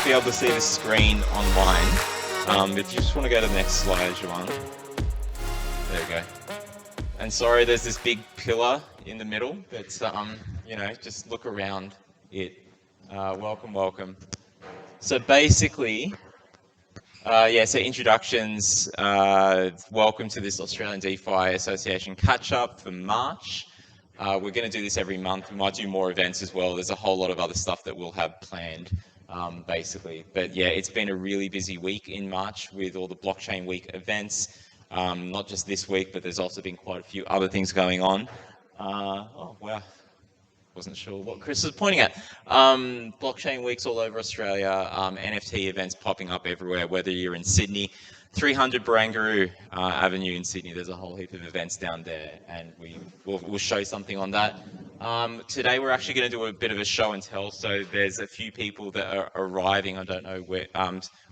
be able to see the screen online. If you just want to go to the next slide, Juan. There we go. And sorry, there's this big pillar in the middle, but you know, just look around it. Welcome, welcome. So basically, so introductions. Welcome to this Australian DeFi Association catch-up for March. We're going to do this every month. We might do more events as well. There's a whole lot of other stuff that we'll have planned, basically. But yeah, it's been a really busy week in March with all the Blockchain Week events. Not just this week, but there's also been quite a few other things going on. Oh, wow. Wasn't sure what Chris was pointing at. Blockchain weeks all over Australia, NFT events popping up everywhere, whether you're in Sydney, 300 Barangaroo Avenue in Sydney, there's a whole heap of events down there, and we'll show something on that. Today we're actually going to do a bit of a show and tell, so there's a few people that are arriving. I don't know where,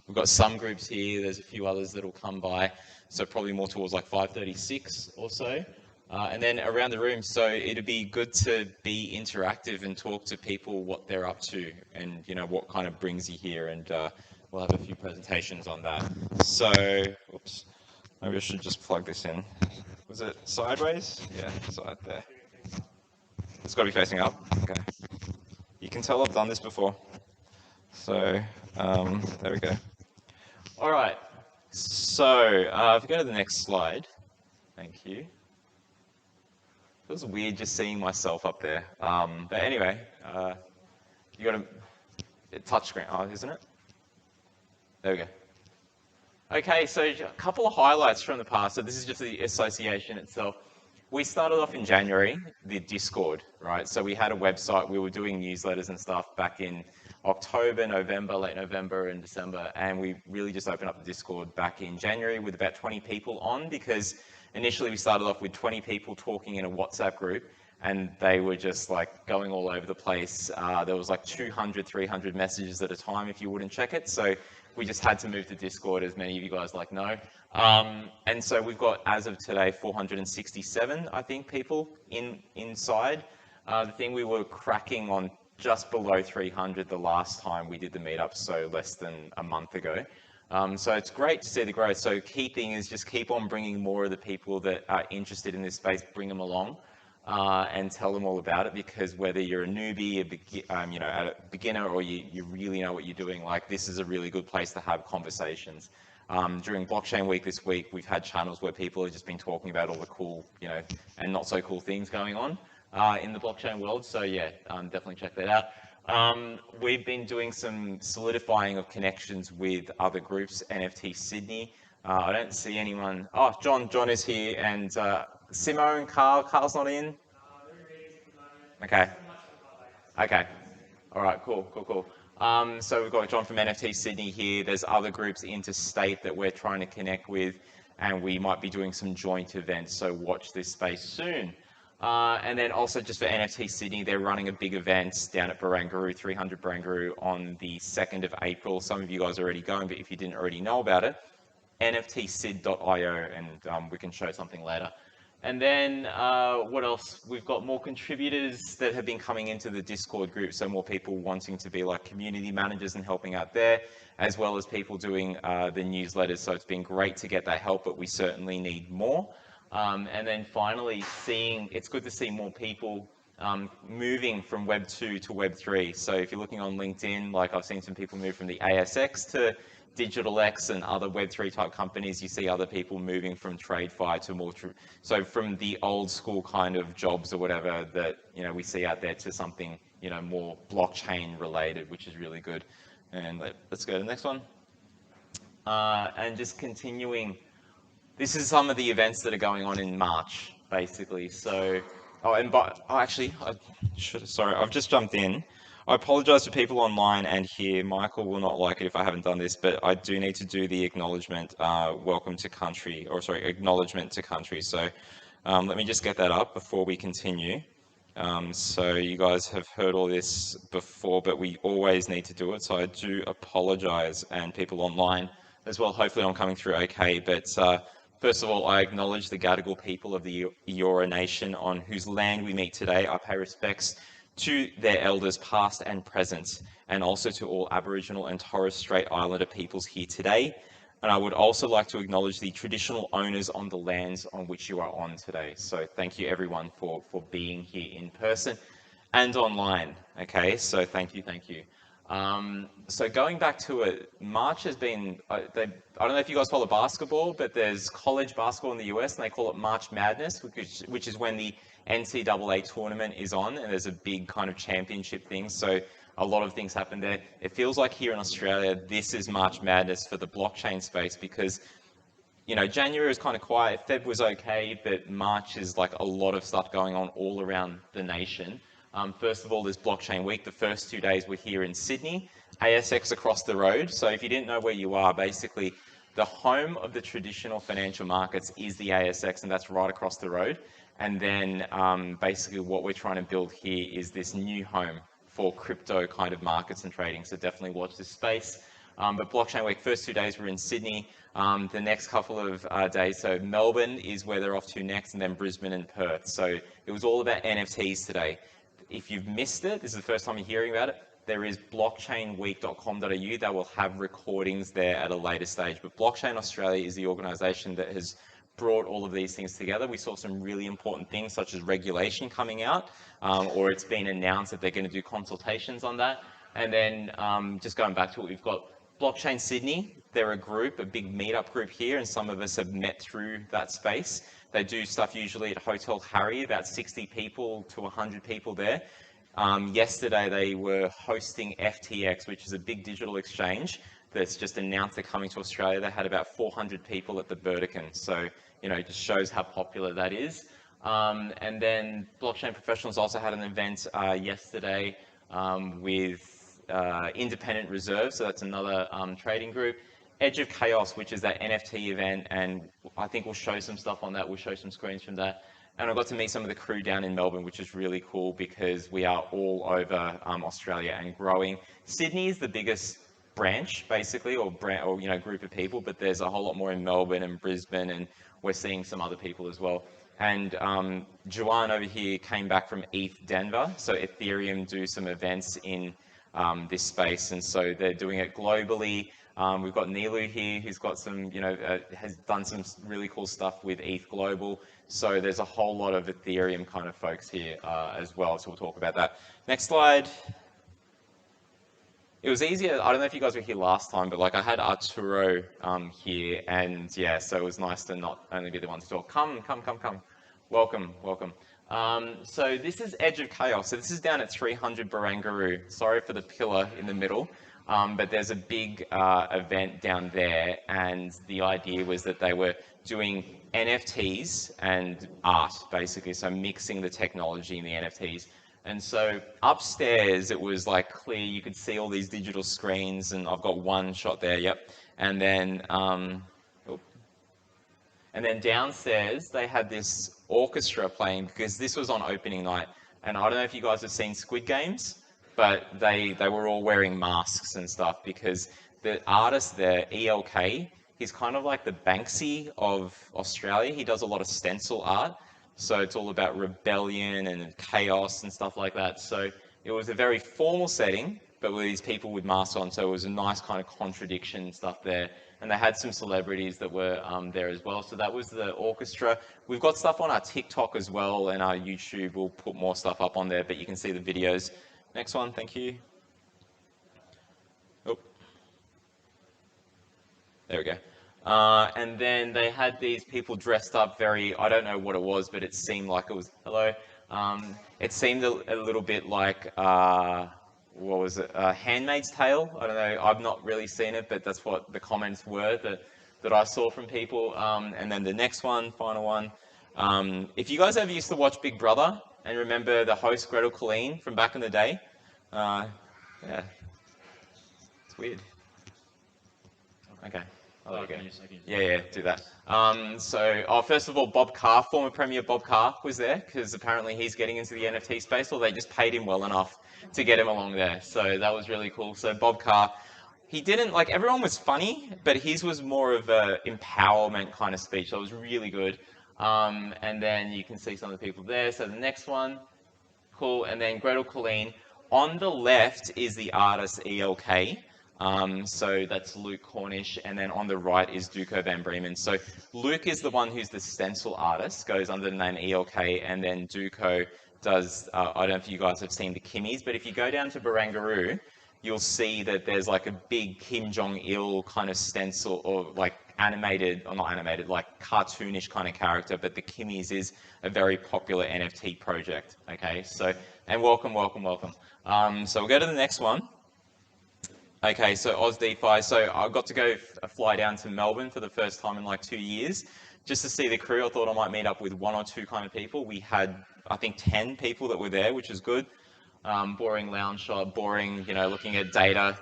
we've got some groups here, there's a few others that will come by, so probably more towards like 5:36 or so. And then around the room, so it'd be good to be interactive and talk to people what they're up to and, you know, what kind of brings you here, and we'll have a few presentations on that. So, oops, maybe I should just plug this in. Was it sideways? Yeah, side there. It's got to be facing up. Okay. You can tell I've done this before. So, there we go. All right. So, if we go to the next slide, thank you. It was weird just seeing myself up there. But anyway, you got a touch screen, isn't it? There we go. Okay, so a couple of highlights from the past. So this is just the association itself. We started off in January, the Discord, right? So we had a website, we were doing newsletters and stuff back in October, November, late November and December, and we really just opened up the Discord back in January with about 20 people on, because initially we started off with 20 people talking in a WhatsApp group, and they were just like going all over the place. There was like 200, 300 messages at a time if you wouldn't check it. So we just had to move to Discord, as many of you guys like know. And so we've got, as of today, 467, I think, people inside. The thing, we were cracking on just below 300 the last time we did the meetup, so less than a month ago. So it's great to see the growth. So key thing is just keep on bringing more of the people that are interested in this space, bring them along and tell them all about it, because whether you're a newbie, a beginner, or you really know what you're doing, like, this is a really good place to have conversations. During Blockchain Week this week, we've had channels where people have just been talking about all the cool, and not so cool things going on in the blockchain world. So yeah, definitely check that out. We've been doing some solidifying of connections with other groups, NFT Sydney. I don't see anyone. Oh, John is here, and Simo and Carl's not in? Okay. Okay. All right, cool. So we've got John from NFT Sydney here. There's other groups interstate that we're trying to connect with, and we might be doing some joint events, so watch this space soon. And then also just for NFT Sydney, they're running a big event down at Barangaroo, 300 Barangaroo, on the 2nd of April. Some of you guys are already going, but if you didn't already know about it, nftsid.io, and we can show something later. And then what else? We've got more contributors that have been coming into the Discord group, so more people wanting to be like community managers and helping out there, as well as people doing the newsletters. So it's been great to get that help, but we certainly need more. And then finally, it's good to see more people moving from Web 2 to Web 3. So if you're looking on LinkedIn, like I've seen some people move from the ASX to DigitalX and other Web 3 type companies. You see other people moving from TradeFi to more, so from the old school kind of jobs or whatever that, we see out there, to something, more blockchain related, which is really good. And let's go to the next one. And just continuing. This is some of the events that are going on in March, basically. So, I've just jumped in. I apologize to people online and here. Michael will not like it if I haven't done this, but I do need to do the acknowledgement, acknowledgement to country. So let me just get that up before we continue. So you guys have heard all this before, but we always need to do it. So I do apologize, and people online as well. Hopefully I'm coming through okay, but first of all, I acknowledge the Gadigal people of the Eora Nation, on whose land we meet today. I pay respects to their elders past and present, and also to all Aboriginal and Torres Strait Islander peoples here today. And I would also like to acknowledge the traditional owners on the lands on which you are on today. So thank you everyone for being here in person and online. Okay, so thank you, thank you. So going back to it, March has been, I don't know if you guys follow basketball, but there's college basketball in the US and they call it March Madness, which is when the NCAA tournament is on and there's a big kind of championship thing. So a lot of things happen there. It feels like here in Australia, this is March Madness for the blockchain space because, you know, January was kind of quiet, Feb was okay, but March is like a lot of stuff going on all around the nation. First of all, there's Blockchain Week. The first 2 days were here in Sydney, ASX across the road. So if you didn't know where you are, basically the home of the traditional financial markets is the ASX, and that's right across the road. And then basically what we're trying to build here is this new home for crypto kind of markets and trading. So definitely watch this space. But Blockchain Week, first 2 days were in Sydney. The next couple of days, so Melbourne is where they're off to next, and then Brisbane and Perth. So it was all about NFTs today. If you've missed it, this is the first time you're hearing about it, there is blockchainweek.com.au that will have recordings there at a later stage. But Blockchain Australia is the organisation that has brought all of these things together. We saw some really important things such as regulation coming out, or it's been announced that they're going to do consultations on that. And then just going back to what we've got, Blockchain Sydney, they're a group, a big meetup group here, and some of us have met through that space. They do stuff usually at Hotel Harry, about 60 people to 100 people there. Yesterday they were hosting FTX, which is a big digital exchange that's just announced they're coming to Australia. They had about 400 people at the Burdekin. So, you know, it just shows how popular that is. And then Blockchain Professionals also had an event yesterday with Independent Reserve. So that's another trading group. Edge of Chaos, which is that NFT event, and I think we'll show some stuff on that. We'll show some screens from that. And I got to meet some of the crew down in Melbourne, which is really cool because we are all over Australia and growing. Sydney is the biggest branch, basically, or you know, group of people, but there's a whole lot more in Melbourne and Brisbane, and we're seeing some other people as well. And Juan over here came back from ETHDenver, so Ethereum do some events in this space, and so they're doing it globally. We've got Nilu here, who's got some, you know, has done some really cool stuff with ETH Global. So there's a whole lot of Ethereum kind of folks here as well. So we'll talk about that. Next slide. It was easier. I don't know if you guys were here last time, but like I had Arturo here, and yeah, so it was nice to not only be the one to talk. Come. Welcome. So this is Edge of Chaos. So this is down at 300 Barangaroo. Sorry for the pillar in the middle. But there's a big event down there, and the idea was that they were doing NFTs and art, basically, so mixing the technology and the NFTs. And so upstairs, it was like clear, you could see all these digital screens, and I've got one shot there, yep. And then downstairs, they had this orchestra playing because this was on opening night. And I don't know if you guys have seen Squid Games, but they were all wearing masks and stuff because the artist there, ELK, he's kind of like the Banksy of Australia. He does a lot of stencil art. So it's all about rebellion and chaos and stuff like that. So it was a very formal setting, but with these people with masks on. So it was a nice kind of contradiction and stuff there. And they had some celebrities that were there as well. So that was the orchestra. We've got stuff on our TikTok as well, and our YouTube. We'll put more stuff up on there, but you can see the videos. Next one, thank you. Oh, there we go. And then they had these people dressed up very, I don't know what it was, but it seemed like it was, hello. It seemed a little bit like, what was it, Handmaid's Tale? I don't know, I've not really seen it, but that's what the comments were that I saw from people. And then the next one, final one. If you guys ever used to watch Big Brother and remember the host Gretel Colleen from back in the day, yeah, it's weird. Okay. Oh, there we go. Yeah, do that. First of all, Bob Carr, former Premier Bob Carr was there because apparently he's getting into the NFT space, or they just paid him well enough to get him along there. So that was really cool. So Bob Carr, he didn't, like, everyone was funny, but his was more of a empowerment kind of speech. So it was really good. And then you can see some of the people there. So the next one, Cool. And then Gretel Colleen. On the left is the artist ELK. So that's Luke Cornish, and then on the right is Duco Van Bremen. So Luke is the one who's the stencil artist, goes under the name ELK, and then Duco does, I don't know if you guys have seen the Kimmies, but if you go down to Barangaroo, you'll see that there's like a big Kim Jong-il kind of stencil, or like animated, or not animated, like cartoonish kind of character, but the Kimmies is a very popular NFT project, okay? So, and welcome, welcome, welcome. So we'll go to the next one. Okay, so Oz DeFi. So I got to go fly down to Melbourne for the first time in like 2 years, just to see the crew. I thought I might meet up with one or two kind of people. We had, I think, 10 people that were there, which was good. Boring lounge shot, boring, looking at data,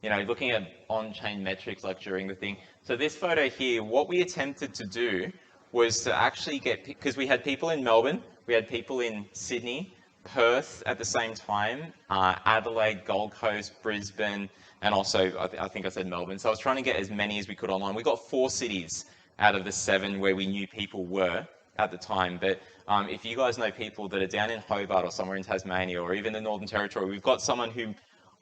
looking at on-chain metrics like during the thing. So this photo here, what we attempted to do was to actually get, because we had people in Melbourne, we had people in Sydney, Perth at the same time, Adelaide, Gold Coast, Brisbane, and also I think I said Melbourne. So I was trying to get as many as we could online. We got 4 cities out of the 7 where we knew people were at the time. But if you guys know people that are down in Hobart or somewhere in Tasmania or even the Northern Territory, we've got someone who,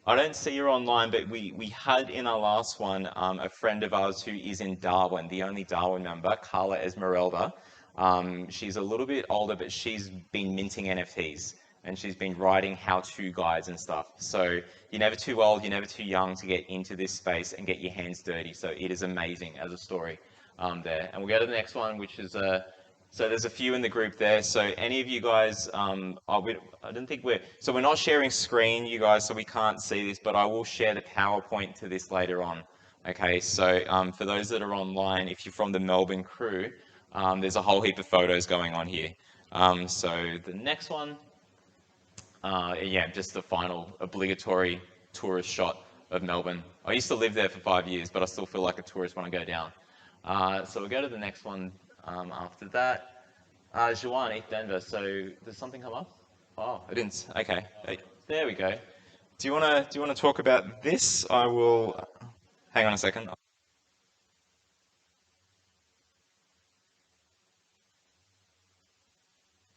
I don't see her online, but we had in our last one a friend of ours who is in Darwin, the only Darwin member, Carla Esmeralda. She's a little bit older, but she's been minting NFTs. And she's been writing how-to guides and stuff. So you're never too old, you're never too young to get into this space and get your hands dirty. So it is amazing as a story there. And we'll go to the next one, which is, so there's a few in the group there. So any of you guys, I don't think so we're not sharing screen, you guys, so we can't see this, but I will share the PowerPoint to this later on. Okay, so for those that are online, if you're from the Melbourne crew, there's a whole heap of photos going on here. So the next one, yeah, just the final obligatory tourist shot of Melbourne. I used to live there for 5 years, but I still feel like a tourist when I go down. So we'll go to the next one after that. Juan, ETHDenver. So does something come up? Oh, I didn't. Okay, there we go. Do you wanna talk about this? I will. Hang on a second.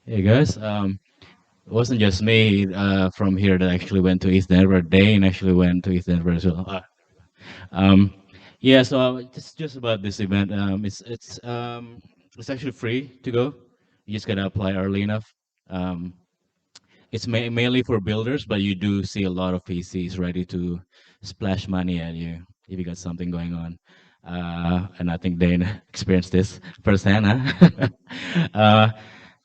Hey guys, it wasn't just me from here that actually went to ETHDenver. Dane actually went to ETHDenver as well. Um, yeah, so just about this event. It's actually free to go. You just gotta apply early enough. Um, it's mainly for builders, but you do see a lot of PCs ready to splash money at you if you got something going on. And I think Dane experienced this firsthand. Huh?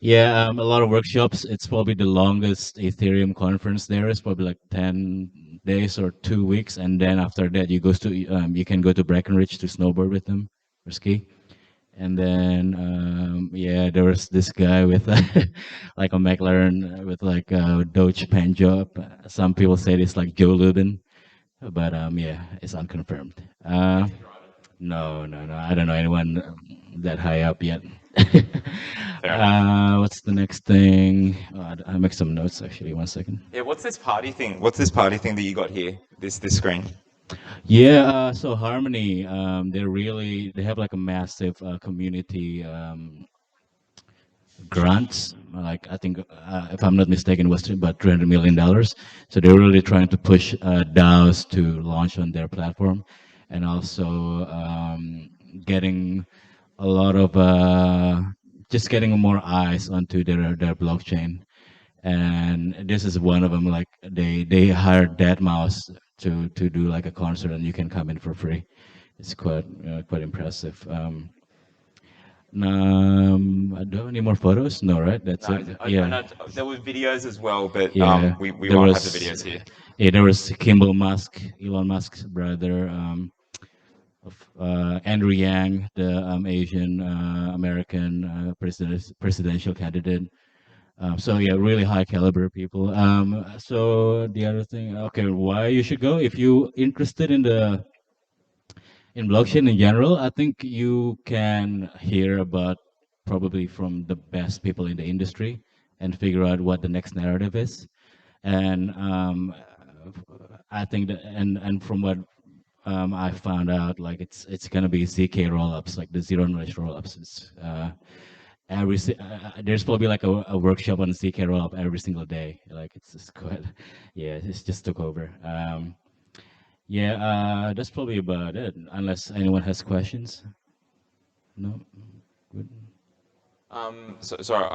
Yeah, a lot of workshops. It's probably the longest Ethereum conference there is, probably like 10 days or 2 weeks. And then after that, you can go to Breckenridge to snowboard with them or ski. And then, yeah, there was this guy with like a McLaren with like a Doge pen job. Some people say it's like Joe Lubin, but yeah, it's unconfirmed. No, no, no. I don't know anyone that high up yet. What's the next thing? Oh, I make some notes actually. 1 second. Yeah, what's this party thing? What's this party thing that you got here? This screen. Yeah, so Harmony, they have like a massive community grants. Like I think, if I'm not mistaken, it was about $300 million. So they're really trying to push DAOs to launch on their platform, and also getting a lot of just getting more eyes onto their blockchain. And this is one of them. Like they hired Dead Mouse to do like a concert, and you can come in for free. It's quite impressive. I don't have any more photos. No, right? That's No, it. I Yeah, know there were videos as well, but yeah. we There won't have the was videos here. yeah, there was Kimball Musk, Elon Musk's brother, Andrew Yang, the Asian American presidential candidate. So yeah, really high caliber people. So the other thing, okay, why you should go if you interested in blockchain in general. I think you can hear about probably from the best people in the industry and figure out what the next narrative is. And I think that, and from what I found out, like it's gonna be ZK rollups, like the zero knowledge rollups. there's probably like a workshop on CK rollup every single day. Like it's just quite, yeah, it's just took over. Yeah, that's probably about it. Unless anyone has questions. No, good. Sorry,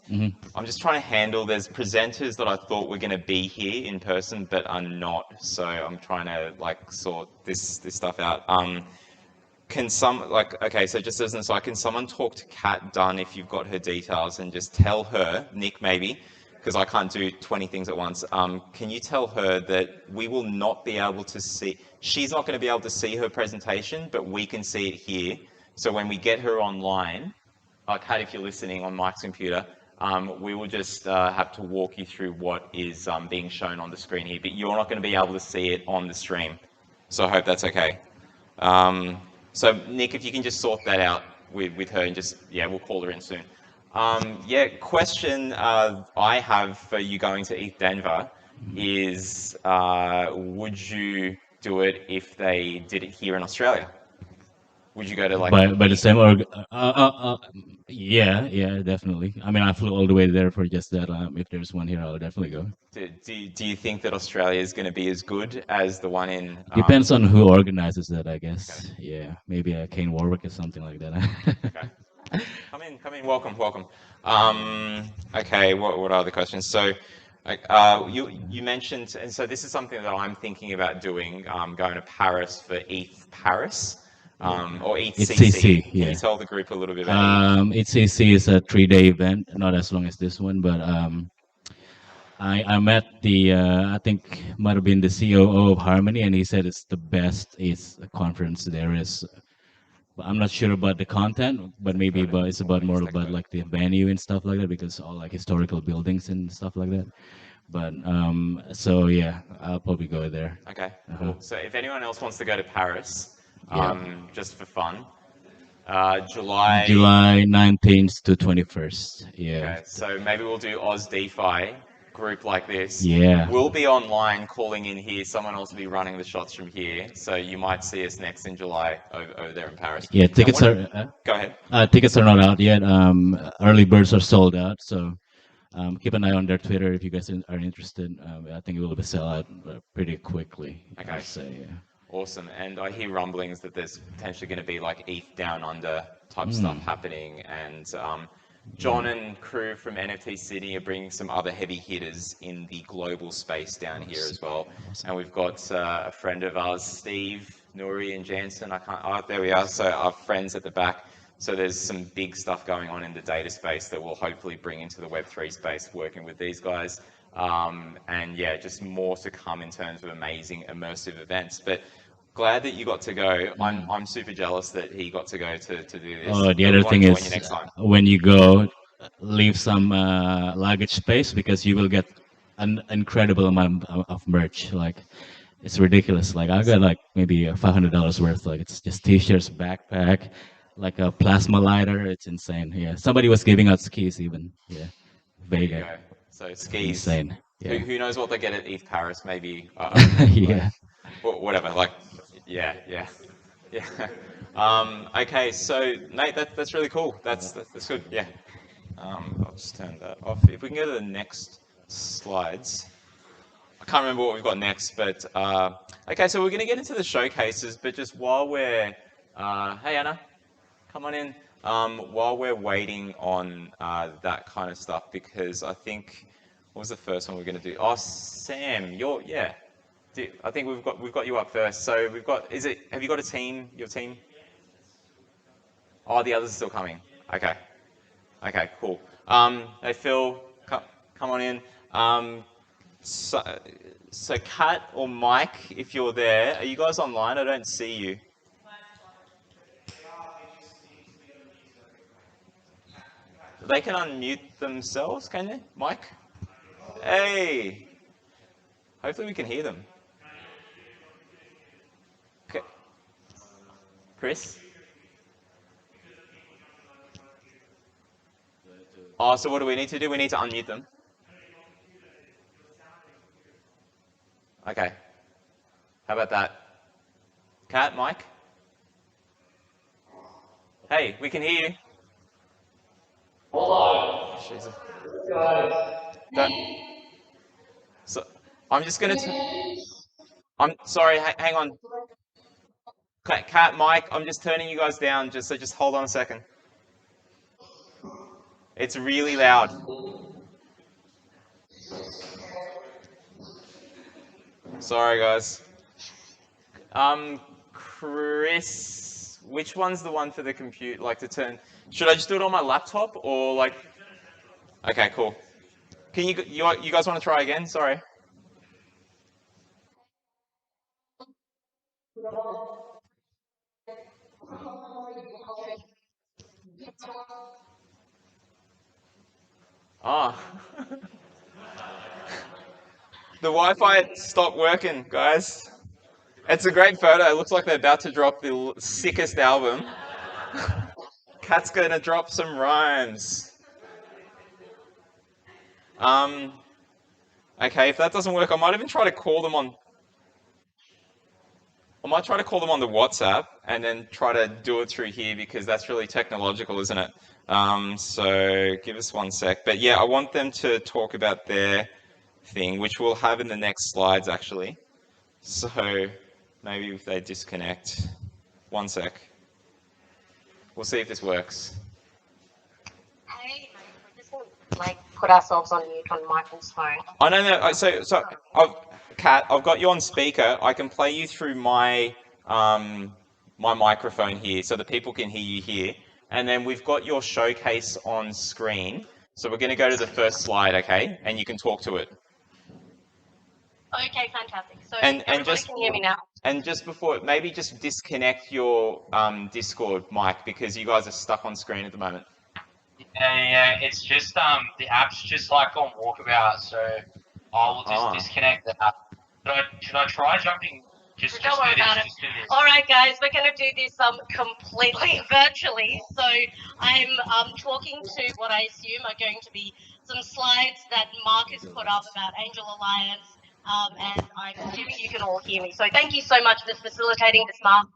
Hmm. I'm just trying to handle. There's presenters that I thought were going to be here in person, but are not. So I'm trying to like sort this stuff out. Can some like okay, so just as an aside, can someone talk to Kat Dunn if you've got her details and just tell her, Nick maybe, because I can't do 20 things at once. Can you tell her that we will not be able to see, she's not going to be able to see her presentation, but we can see it here. So when we get her online, Kat, if you're listening on Mike's computer, we will just have to walk you through what is being shown on the screen here, but you're not going to be able to see it on the stream. So I hope that's okay. Um, so Nick, if you can just sort that out with her and just, yeah, we'll call her in soon. Yeah, question I have for you going to ETHDenver is, would you do it if they did it here in Australia? Would you go to like By the ETH? same yeah, yeah, definitely. I mean, I flew all the way there for just that. If there's one here, I'll definitely go. Do you think that Australia is going to be as good as the one in? Depends on who organizes that, I Okay, guess. Yeah, maybe a Kane Warwick or something like that. okay. Come in, welcome, welcome. Okay, what are the questions? So, you mentioned, and so this is something that I'm thinking about doing, going to Paris for ETH Paris, or ETH It's CC. CC, Can you yeah. tell the group a little bit about ETH? It's CC is a 3 day event, not as long as this one, but I met I think might have been the COO of Harmony, and he said it's the best ETH conference there is. But I'm not sure about the content, but maybe about it's about more about like the venue and stuff like that because all like historical buildings and stuff like that. But so yeah, I'll probably go there. Okay, Uh-huh. cool. So if anyone else wants to go to Paris, Yeah, just for fun, July. July 19th to 21st. Yeah, Okay, so maybe we'll do Oz DeFi group like this. yeah, We'll be online calling in here. Someone else will be running the shots from here. So you might see us next in July over there in Paris. yeah. And Tickets what? are Go ahead. tickets are not out yet. Early birds are sold out, so keep an eye on their Twitter if you guys are interested. I think it will be sell out pretty quickly. Okay, I'd say. Yeah. awesome. And I hear rumblings that there's potentially going to be like ETH down under type stuff Mm, happening. And John mm, and crew from NFT City are bringing some other heavy hitters in the global space down here awesome, as well. awesome. And we've got a friend of ours, Steve, Nuri, and Jansen. I can't. Oh, there we are. So our friends at the back. So there's some big stuff going on in the data space that we'll hopefully bring into the Web3 space, working with these guys. And yeah, just more to come in terms of amazing immersive events. But glad that you got to go. Mm. I'm super jealous that he got to go to do this. Oh, the But we other want thing to join you is next time. when you go, leave some luggage space because you will get an incredible amount of merch. Like it's ridiculous. Like I got like maybe $500 worth. Like it's just t-shirts, backpack, like a plasma lighter. It's insane. Yeah, somebody was giving out skis even. Yeah, There you Vega, go. So skis. insane. Yeah, Who knows what they get at ETH Paris? Maybe I don't know. Like yeah. whatever. Like yeah, yeah, yeah. Okay, so Nate, that's really cool. That's good. Yeah. I'll just turn that off. If we can go to the next slides. I can't remember what we've got next, but okay, so we're going to get into the showcases, but just while we're, hey Anna, come on in. While we're waiting on that kind of stuff, because I think, what was the first one we're going to do? Oh, Sam, yeah. I think we've got you up first. So we've got, have you got a team, your team? Oh, the others are still coming. Okay. Okay, cool. Hey Phil, come on in. So, so Kat or Mike, if you're there, are you guys online? I don't see you. They can unmute themselves, can they? Mike? Hey! Hopefully we can hear them. Okay. Chris? Oh, so what do we need to do? We need to unmute them. Okay. How about that? Kat, Mike? Hey, we can hear you. Jesus. Don't. So I'm just gonna. I'm sorry. Hang on. Cat, Mike. I'm just turning you guys down. Just hold on a second. It's really loud. Sorry, guys. Chris, which one's the one for the compute? Like to turn? Should I just do it on my laptop or like? Okay, cool. Can you guys want to try again? Sorry. Ah. The Wi-Fi stopped working, guys. It's a great photo. It looks like they're about to drop the sickest album. Cat's gonna drop some rhymes. Okay, if that doesn't work, I might even try to call them on. I might try to call them on the WhatsApp and then try to do it through here because that's really technological, isn't it? So give us one sec. But yeah, I want them to talk about their thing, which we'll have in the next slides actually. So maybe if they disconnect, one sec. We'll see if this works. Hey, we're just gonna like put ourselves on mute on Michael's phone. Oh no. So Kat, I've got you on speaker. I can play you through my my microphone here, so that people can hear you here. And then we've got your showcase on screen. So we're going to go to the first slide, okay? And you can talk to it. Okay, fantastic. So And everybody just can hear me now. and just before, maybe just disconnect your Discord mic because you guys are stuck on screen at the moment. Yeah, it's just the app's just like on walkabout, so I will just disconnect the app. Should I try jumping? Don't worry about it. All right, guys, we're going to do this completely virtually. So I'm talking to what I assume are going to be some slides that Mark has put up about Angel Alliance, and I'm assuming you can all hear me. So thank you so much for facilitating this, Mark.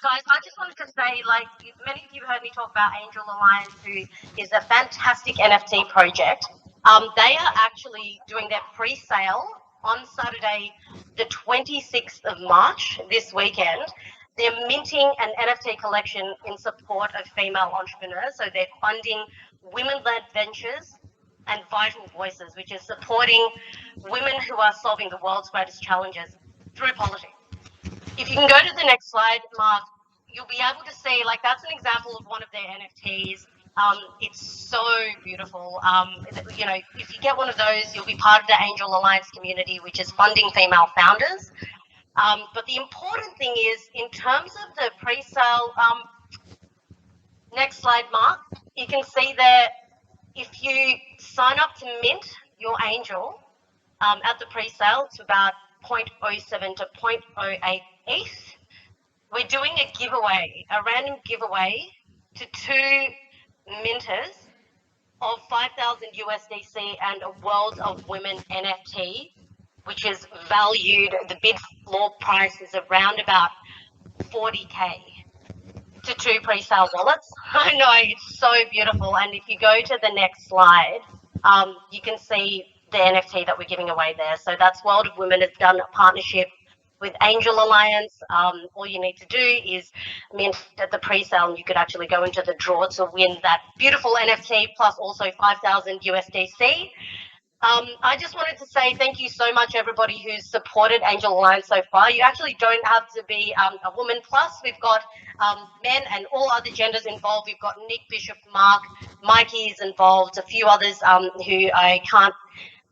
Guys, I just wanted to say, like, many of you heard me talk about Angel Alliance, who is a fantastic NFT project. They are actually doing their pre-sale on Saturday, the 26th of March, this weekend. They're minting an NFT collection in support of female entrepreneurs. So they're funding women-led ventures and vital voices, which is supporting women who are solving the world's greatest challenges through politics. If you can go to the next slide, Mark, you'll be able to see, like, that's an example of one of their NFTs. It's so beautiful. You know, if you get one of those, you'll be part of the Angel Alliance community, which is funding female founders. But the important thing is, in terms of the pre-sale, next slide, Mark, you can see there, if you sign up to mint your Angel at the pre-sale, it's about 0.07 to 0.08 ETH. We're doing a giveaway, a random giveaway to 2 minters of 5,000 USDC and a World of Women NFT, which is valued, the bid floor price is around about 40K to 2 pre-sale wallets. I know, it's so beautiful. And if you go to the next slide, you can see the NFT that we're giving away there. So that's World of Women has done a partnership with Angel Alliance. All you need to do is mint at the pre-sale, and you could actually go into the draw to win that beautiful NFT plus also 5,000 USDC. I just wanted to say thank you so much, everybody who's supported Angel Alliance so far. You actually don't have to be a woman plus. We've got men and all other genders involved. We've got Nick, Bishop, Mark, Mikey is involved, a few others who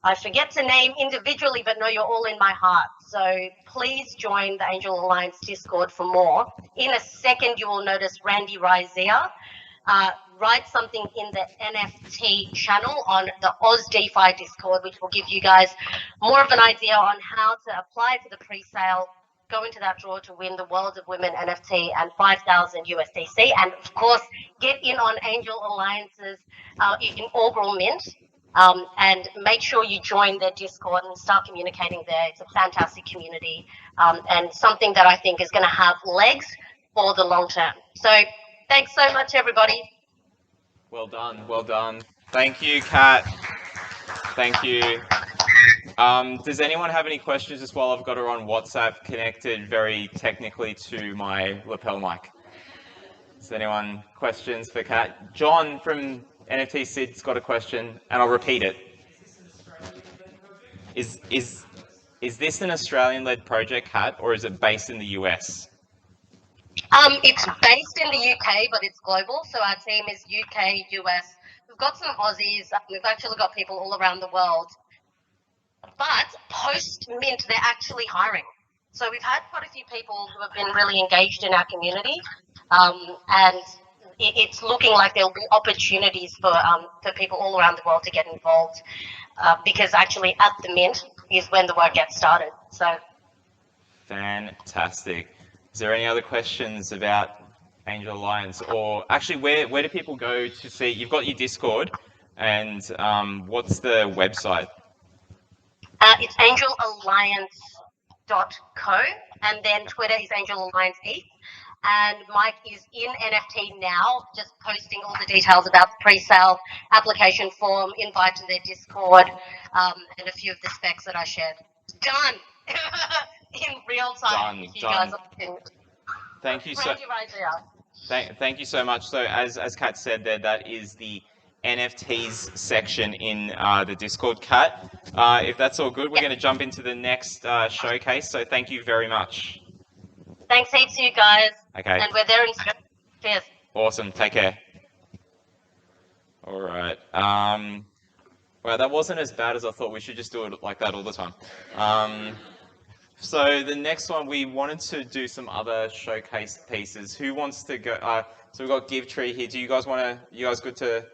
I forget to name individually, but no, you're all in my heart. So please join the Angel Alliance Discord for more. In a second, you will notice Randy Rizia write something in the NFT channel on the Oz DeFi Discord, which will give you guys more of an idea on how to apply for the pre-sale, go into that draw to win the World of Women NFT and 5,000 USDC, and of course, get in on Angel Alliance's inaugural mint. And make sure you join their Discord and start communicating there. It's a fantastic community and something that I think is going to have legs for the long term. So thanks so much, everybody. Well done, well done. Thank you, Kat. Thank you. Does anyone have any questions just while I've got her on WhatsApp connected very technically to my lapel mic? Does anyone questions for Kat? John from NFT Sid's got a question, and I'll repeat it. Is this an Australian-led project, Kat, or is it based in the US? It's based in the UK, but it's global. So our team is UK, US. We've got some Aussies. We've actually got people all around the world. But post-mint, they're actually hiring. So we've had quite a few people who have been really engaged in our community, and it's looking like there'll be opportunities for people all around the world to get involved, because actually at the mint is when the work gets started. So fantastic. Is there any other questions about Angel Alliance? Or actually, where do people go to see? You've got your Discord, and what's the website? It's angelalliance.co, and then Twitter is Angel Alliance ETH. And Mike is in NFT now, just posting all the details about the pre-sale application form, invite to their Discord, and a few of the specs that I shared. Done in real time. If you guys are looking. Thank you so. Thank you so much. So as Kat said there, that is the NFTs section in the Discord, Kat. If that's all good, we're going to jump into the next showcase. So thank you very much. Thanks heaps to you guys. Okay. And we're there in cheers. Awesome. Take care. All right. Well, that wasn't as bad as I thought. We should just do it like that all the time. So the next one, we wanted to do some other showcase pieces. Who wants to go? So we've got GiveTree here. Do you guys want to? You guys good to?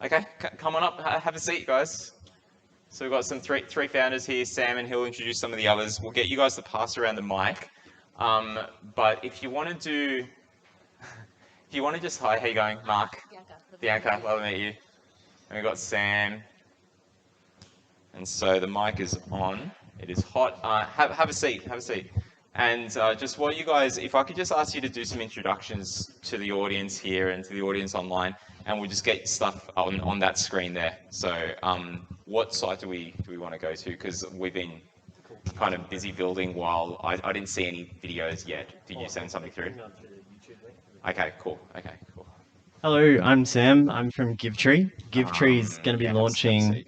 Okay, come on up. Have a seat, guys. So we've got some three founders here, Sam, and he'll introduce some of the others. We'll get you guys to pass around the mic. But if you want to do, if you want to just, hi, how you going, Mark? Bianca, lovely to meet you. And we've got Sam. And so the mic is on. It is hot. Have a seat, have a seat. And just while you guys, if I could just ask you to do some introductions to the audience here and to the audience online, and we'll just get stuff on that screen there. So what site do we want to go to? Because we've been kind of busy building while I didn't see any videos yet. Did you send something through? Okay, cool. Okay, cool. Hello, I'm Sam. I'm from GiveTree. GiveTree is going to be launching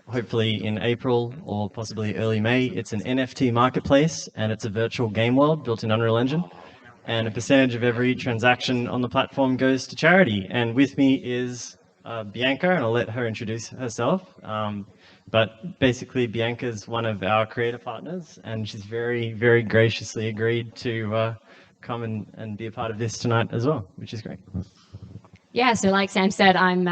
hopefully in April or possibly early May. It's an NFT marketplace and it's a virtual game world built in Unreal Engine. And a percentage of every transaction on the platform goes to charity. And with me is Bianca, and I'll let her introduce herself. But basically, Bianca's one of our creator partners, and she's very, very graciously agreed to come and be a part of this tonight as well, which is great. Yeah, so like Sam said, I'm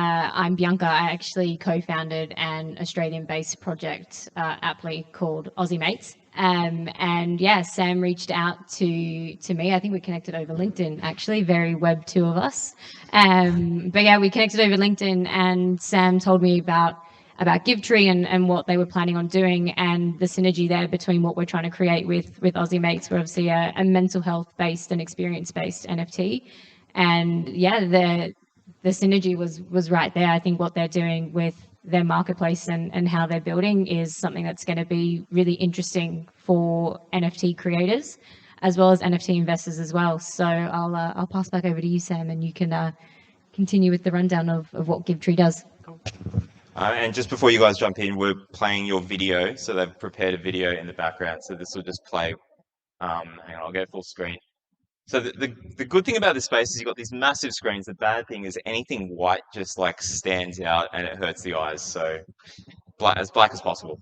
Bianca. I actually co-founded an Australian-based project aptly called Aussie Mates. And yeah, Sam reached out to me. I think we connected over LinkedIn, actually, very Web 2 of us. But yeah, we connected over LinkedIn, and Sam told me about GiveTree and what they were planning on doing, and the synergy there between what we're trying to create with Aussie Mates. We're obviously a mental health based and experience based NFT, and yeah, the synergy was right there. I think what they're doing with their marketplace and how they're building is something that's going to be really interesting for NFT creators as well as NFT investors as well. So I'll pass back over to you, Sam, and you can continue with the rundown of what GiveTree does. Cool. And just before you guys jump in, we're playing your video. So they've prepared a video in the background. So this will just play. Hang on, I'll go full screen. So the good thing about this space is you've got these massive screens. The bad thing is anything white just like stands out and it hurts the eyes. So as black as possible.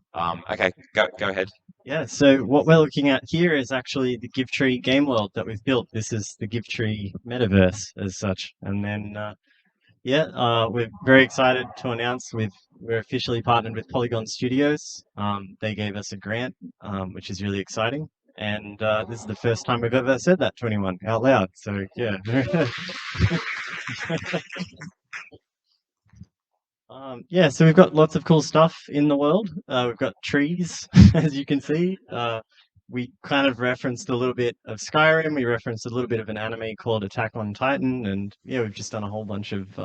Okay, go ahead. Yeah, so what we're looking at here is actually the GiveTree game world that we've built. This is the GiveTree metaverse as such. And then, we're very excited to announce we're officially partnered with Polygon Studios. They gave us a grant, which is really exciting. And this is the first time we've ever said that to anyone out loud. So, yeah. So we've got lots of cool stuff in the world. We've got trees, as you can see. We kind of referenced a little bit of Skyrim. We referenced a little bit of an anime called Attack on Titan. And yeah, we've just done a whole bunch of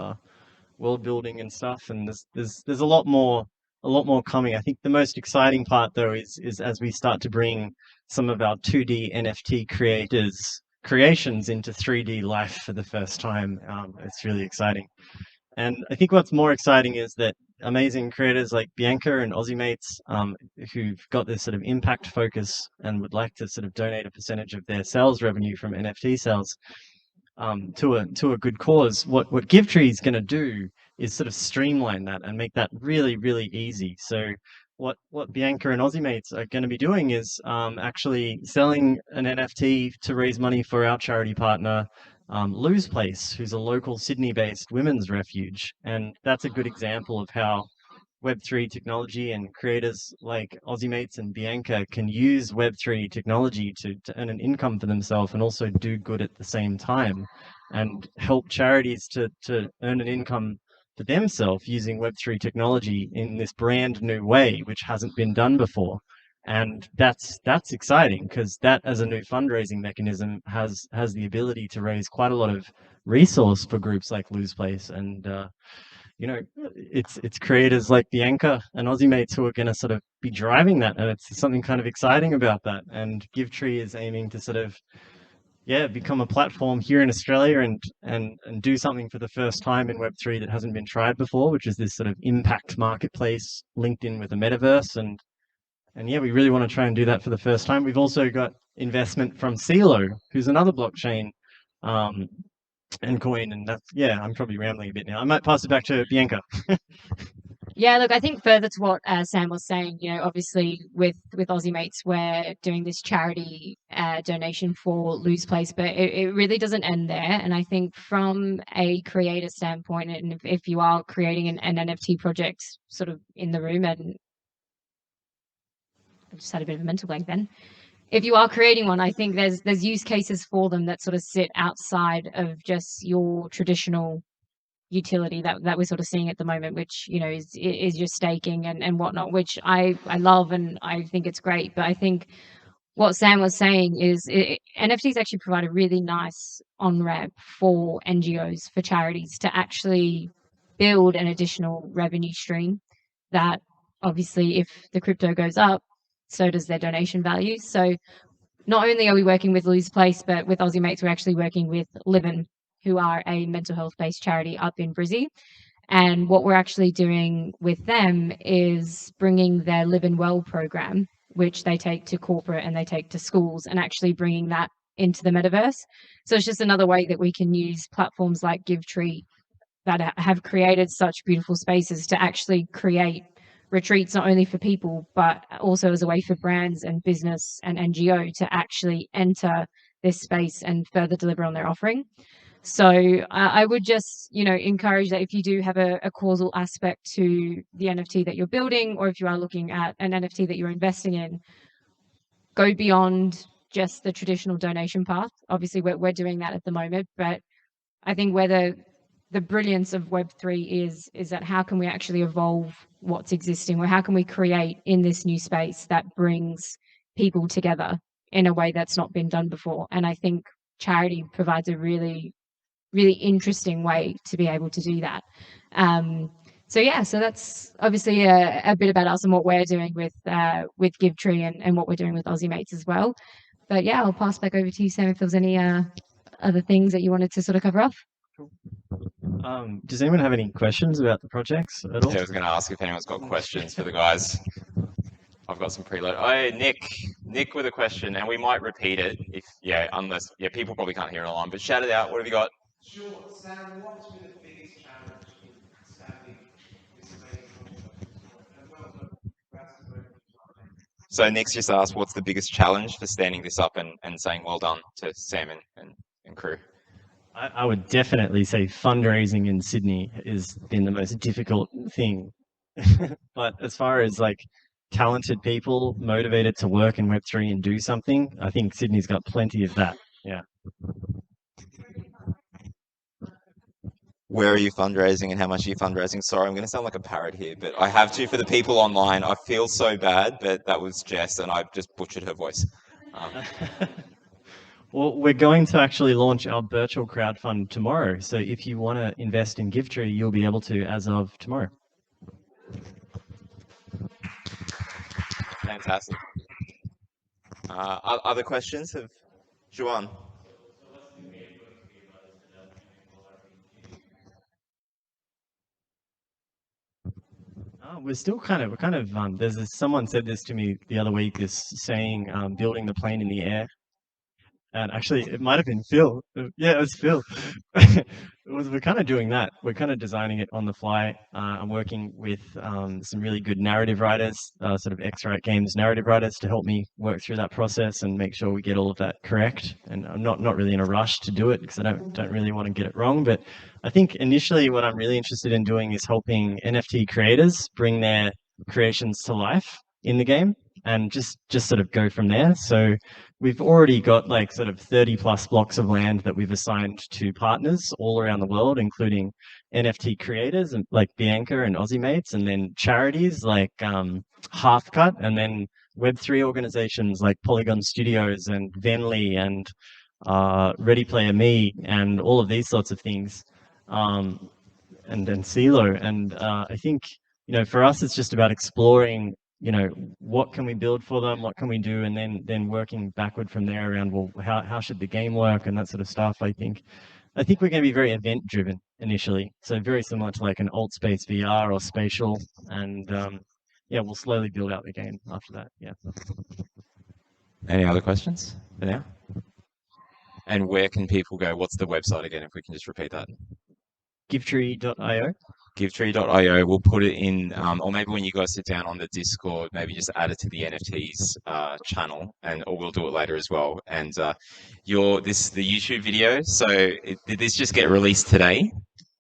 world building and stuff. And there's a lot more coming. I think the most exciting part though is as we start to bring some of our 2D NFT creations into 3D life for the first time. It's really exciting. And I think what's more exciting is that amazing creators like Bianca and Aussie Mates, who've got this sort of impact focus and would like to sort of donate a percentage of their sales revenue from NFT sales to a good cause. What GiveTree is going to do is sort of streamline that and make that really, really easy. So what Bianca and Aussie Mates are going to be doing is actually selling an NFT to raise money for our charity partner, Lou's Place, who's a local Sydney-based women's refuge. And that's a good example of how Web3 technology and creators like Aussie Mates and Bianca can use Web3 technology to earn an income for themselves and also do good at the same time, and help charities to earn an income for themselves using Web3 technology in this brand new way, which hasn't been done before. And that's exciting, because that as a new fundraising mechanism has the ability to raise quite a lot of resource for groups like Lou's Place. And you know, it's creators like Bianca and Aussie Mates who are going to sort of be driving that, and it's something kind of exciting about that. And GiveTree is aiming to sort of become a platform here in Australia and do something for the first time in Web3 that hasn't been tried before, which is this sort of impact marketplace linked in with a metaverse. And yeah, we really want to try and do that for the first time. We've also got investment from CeeLo, who's another blockchain and coin. And that's, I'm probably rambling a bit now. I might pass it back to Bianca. Yeah, look, I think further to what Sam was saying, you know, obviously with Aussie Mates, we're doing this charity donation for Lou's Place, but it really doesn't end there. And I think from a creator standpoint, and if you are creating an NFT project sort of in the room, and I just had a bit of a mental blank then. If you are creating one, I think there's use cases for them that sort of sit outside of just your traditional utility that we're sort of seeing at the moment, which, you know, is your staking and whatnot, which I love and I think it's great. But I think what Sam was saying is NFTs actually provide a really nice on-ramp for NGOs, for charities to actually build an additional revenue stream that obviously if the crypto goes up, so does their donation value. So not only are we working with Lou's Place, but with Aussie Mates, we're actually working with Livin, who are a mental health-based charity up in Brizzy. And what we're actually doing with them is bringing their Live and Well program, which they take to corporate and they take to schools, and actually bringing that into the metaverse. So it's just another way that we can use platforms like GiveTree that have created such beautiful spaces to actually create retreats, not only for people, but also as a way for brands and business and NGO to actually enter this space and further deliver on their offering. So I would just, you know, encourage that if you do have a causal aspect to the NFT that you're building, or if you are looking at an NFT that you're investing in, go beyond just the traditional donation path. Obviously, we're doing that at the moment, but I think where the brilliance of Web3 is that how can we actually evolve what's existing, or how can we create in this new space that brings people together in a way that's not been done before. And I think charity provides a really, really interesting way to be able to do that. So that's obviously a bit about us and what we're doing with GiveTree and what we're doing with Aussie Mates as well. But yeah, I'll pass back over to you, Sam, if there's any other things that you wanted to sort of cover off. Does anyone have any questions about the projects at all? Yeah, I was going to ask if anyone's got questions for the guys. I've got some preload. Oh, Nick with a question, and we might repeat it if, unless people probably can't hear it online, but shout it out. What have you got? Sure, Sam, what's been the biggest challenge in starting this amazing project? So Nick's just asked, what's the biggest challenge for standing this up and saying well done to Sam and crew? I would definitely say fundraising in Sydney has been the most difficult thing. But as far as like talented people motivated to work in Web3 and do something, I think Sydney's got plenty of that. Yeah. Where are you fundraising and how much are you fundraising? Sorry, I'm going to sound like a parrot here, but I have to for the people online. I feel so bad, but that was Jess and I just butchered her voice. Well, we're going to actually launch our virtual crowdfund tomorrow. So if you want to invest in GiveTree, you'll be able to as of tomorrow. Fantastic. Other questions of Juan? We're still kind of, someone said this to me the other week, this saying, building the plane in the air. And actually, it might have been Phil. Yeah, it was Phil. We're kind of doing that. We're kind of designing it on the fly. I'm working with some really good narrative writers, sort of X-Write Games narrative writers, to help me work through that process and make sure we get all of that correct. And I'm not really in a rush to do it because I don't really want to get it wrong. But I think initially what I'm really interested in doing is helping NFT creators bring their creations to life in the game and just sort of go from there. So we've already got like sort of 30 plus blocks of land that we've assigned to partners all around the world, including NFT creators and like Bianca and Aussie Mates, and then charities like Halfcut, and then Web3 organizations like Polygon Studios and Venly and Ready Player Me and all of these sorts of things, and then CeeLo. And I think, you know, for us, it's just about exploring, you know, what can we build for them, what can we do, and then working backward from there around, well, how should the game work and that sort of stuff. I think we're going to be very event driven initially, so very similar to like an alt space VR or spatial, and yeah, we'll slowly build out the game after that. Yeah. Any other questions for now? And where can people go? What's the website again, if we can just repeat that? GiveTree.io. GiveTree.io. We'll put it in, or maybe when you guys sit down on the Discord, maybe just add it to the NFTs channel, or we'll do it later as well. And the YouTube video. So did this just get released today,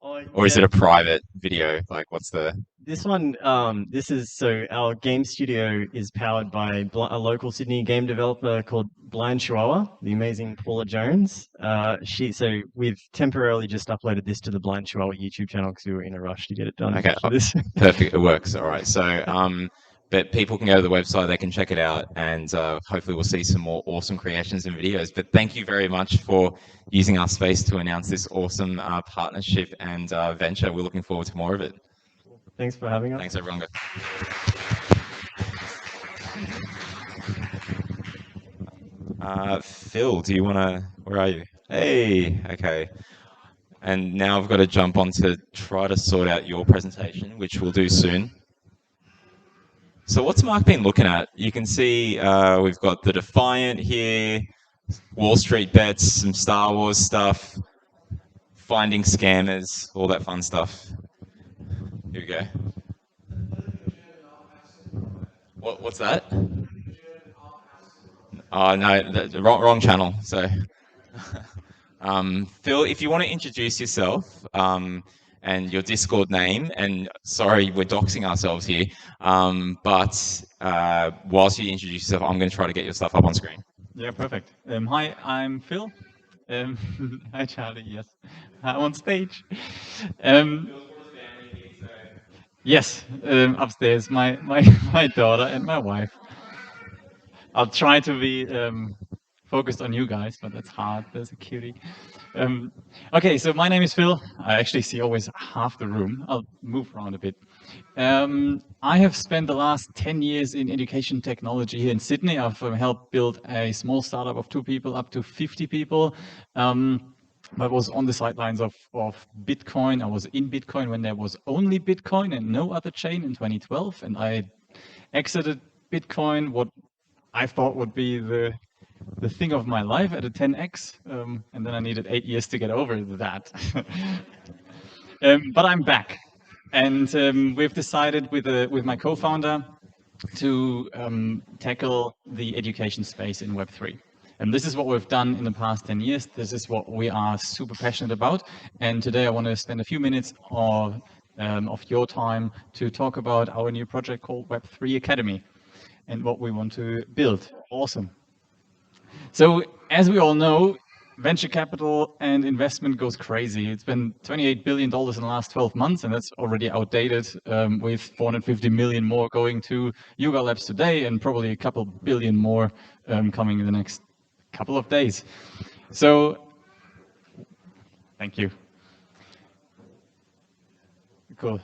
or is it a private video? Like, what's the? This one, so our game studio is powered by a local Sydney game developer called Blind Chihuahua, the amazing Paula Jones. So we've temporarily just uploaded this to the Blind Chihuahua YouTube channel because we were in a rush to get it done. Okay, this. Perfect, it works. All right, so but people can go to the website, they can check it out, and hopefully we'll see some more awesome creations and videos. But thank you very much for using our space to announce this awesome partnership and venture. We're looking forward to more of it. Thanks for having us. Thanks, everyone. Phil, do you want to, where are you? Hey, okay. And now I've got to jump on to try to sort out your presentation, which we'll do soon. So what's Mark been looking at? You can see we've got the Defiant here, Wall Street bets, some Star Wars stuff, finding scammers, all that fun stuff. Here we go. What's that? Oh no, wrong channel. So, Phil, if you want to introduce yourself and your Discord name, and sorry, we're doxing ourselves here, but whilst you introduce yourself, I'm going to try to get your stuff up on screen. Yeah, perfect. Hi, I'm Phil. Hi, Charlie. Yes, I'm on stage. Yes, upstairs, my daughter and my wife. I'll try to be focused on you guys, but that's hard. There's a cutie. Okay, so my name is Phil. I actually see always half the room. I'll move around a bit. I have spent the last 10 years in education technology here in Sydney. I've helped build a small startup of 2 people up to 50 people. I was on the sidelines of Bitcoin. I was in Bitcoin when there was only Bitcoin and no other chain in 2012. And I exited Bitcoin, what I thought would be the thing of my life, at a 10x. And then I needed 8 years to get over that. But I'm back. And we've decided with my co-founder to tackle the education space in Web3. And this is what we've done in the past 10 years. This is what we are super passionate about. And today I want to spend a few minutes of your time to talk about our new project called Web3 Academy and what we want to build. Awesome. So as we all know, venture capital and investment goes crazy. It's been $28 billion in the last 12 months, and that's already outdated, with 450 million more going to Yuga Labs today, and probably a couple billion more coming in the next couple of days. So, thank you. Cool.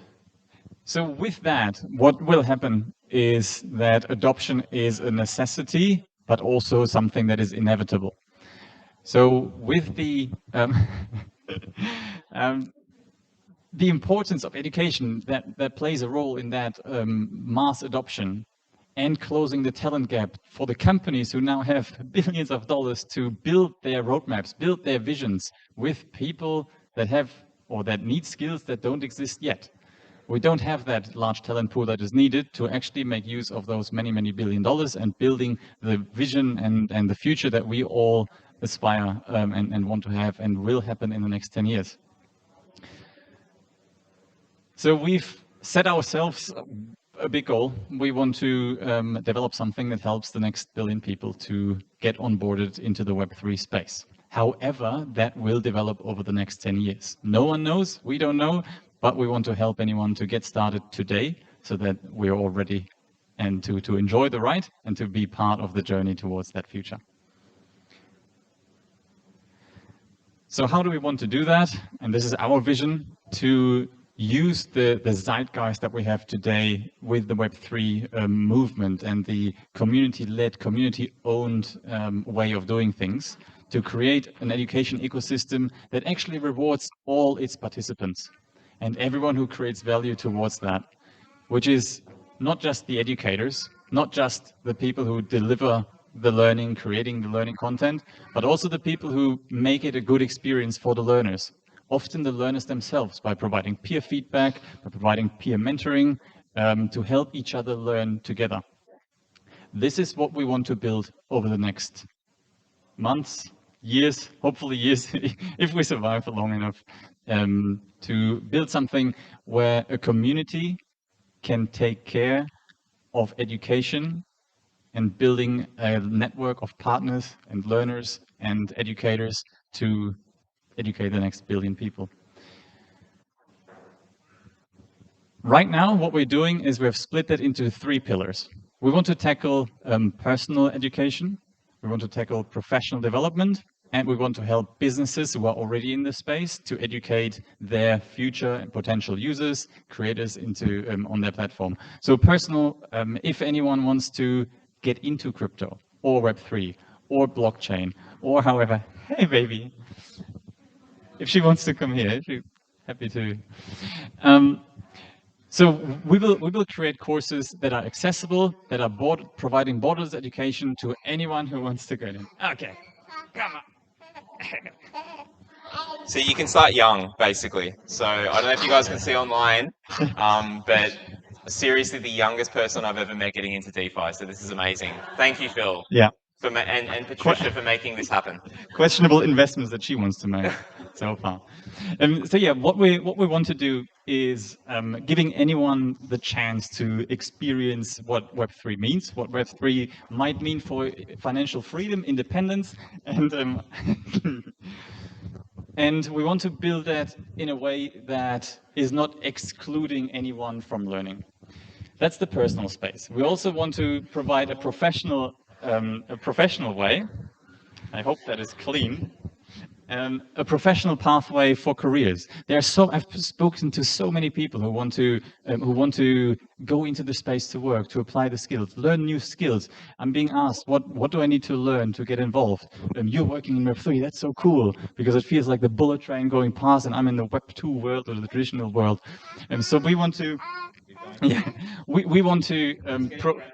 So with that, what will happen is that adoption is a necessity, but also something that is inevitable. So with the the importance of education that plays a role in that mass adoption and closing the talent gap for the companies who now have billions of dollars to build their roadmaps, build their visions with people that have or that need skills that don't exist yet. We don't have that large talent pool that is needed to actually make use of those many, many $billion and building the vision and the future that we all aspire and want to have and will happen in the next 10 years. So we've set ourselves a big goal. We want to develop something that helps the next billion people to get onboarded into the Web3 space. However, that will develop over the next 10 years. No one knows, we don't know, but we want to help anyone to get started today so that we're all ready and to enjoy the ride and to be part of the journey towards that future. So how do we want to do that? And this is our vision, to use the zeitgeist that we have today with the Web3 movement and the community-led, community-owned way of doing things to create an education ecosystem that actually rewards all its participants and everyone who creates value towards that, which is not just the educators, not just the people who deliver the learning, creating the learning content, but also the people who make it a good experience for the learners. Often the learners themselves, by providing peer feedback, by providing peer mentoring, to help each other learn together. This is what we want to build over the next months, years, hopefully years, if we survive for long enough, to build something where a community can take care of education and building a network of partners and learners and educators to educate the next billion people. Right now, what we're doing is we've split that into 3 pillars. We want to tackle personal education, we want to tackle professional development, and we want to help businesses who are already in the space to educate their future and potential users, creators into on their platform. So personal, if anyone wants to get into crypto or Web3 or blockchain or however, hey baby, if she wants to come here, she's happy to. So we will create courses that are accessible, that are providing borderless education to anyone who wants to get in. Okay, come on. So you can start young, basically. So I don't know if you guys can see online, but seriously, the youngest person I've ever met getting into DeFi. So this is amazing. Thank you, Phil. Yeah. And Patricia for making this happen. Questionable investments that she wants to make so far. So yeah, what we want to do is giving anyone the chance to experience what Web3 means, what Web3 might mean for financial freedom, independence, and and we want to build that in a way that is not excluding anyone from learning. That's the personal space. We also want to provide a professional way, I hope that is clean, a professional pathway for careers. I've spoken to so many people who want to go into the space to work, to apply the skills, learn new skills. I'm being asked, what do I need to learn to get involved? You're working in Web3, that's so cool, because it feels like the bullet train going past and I'm in the Web2 world or the traditional world. And so we want to we want to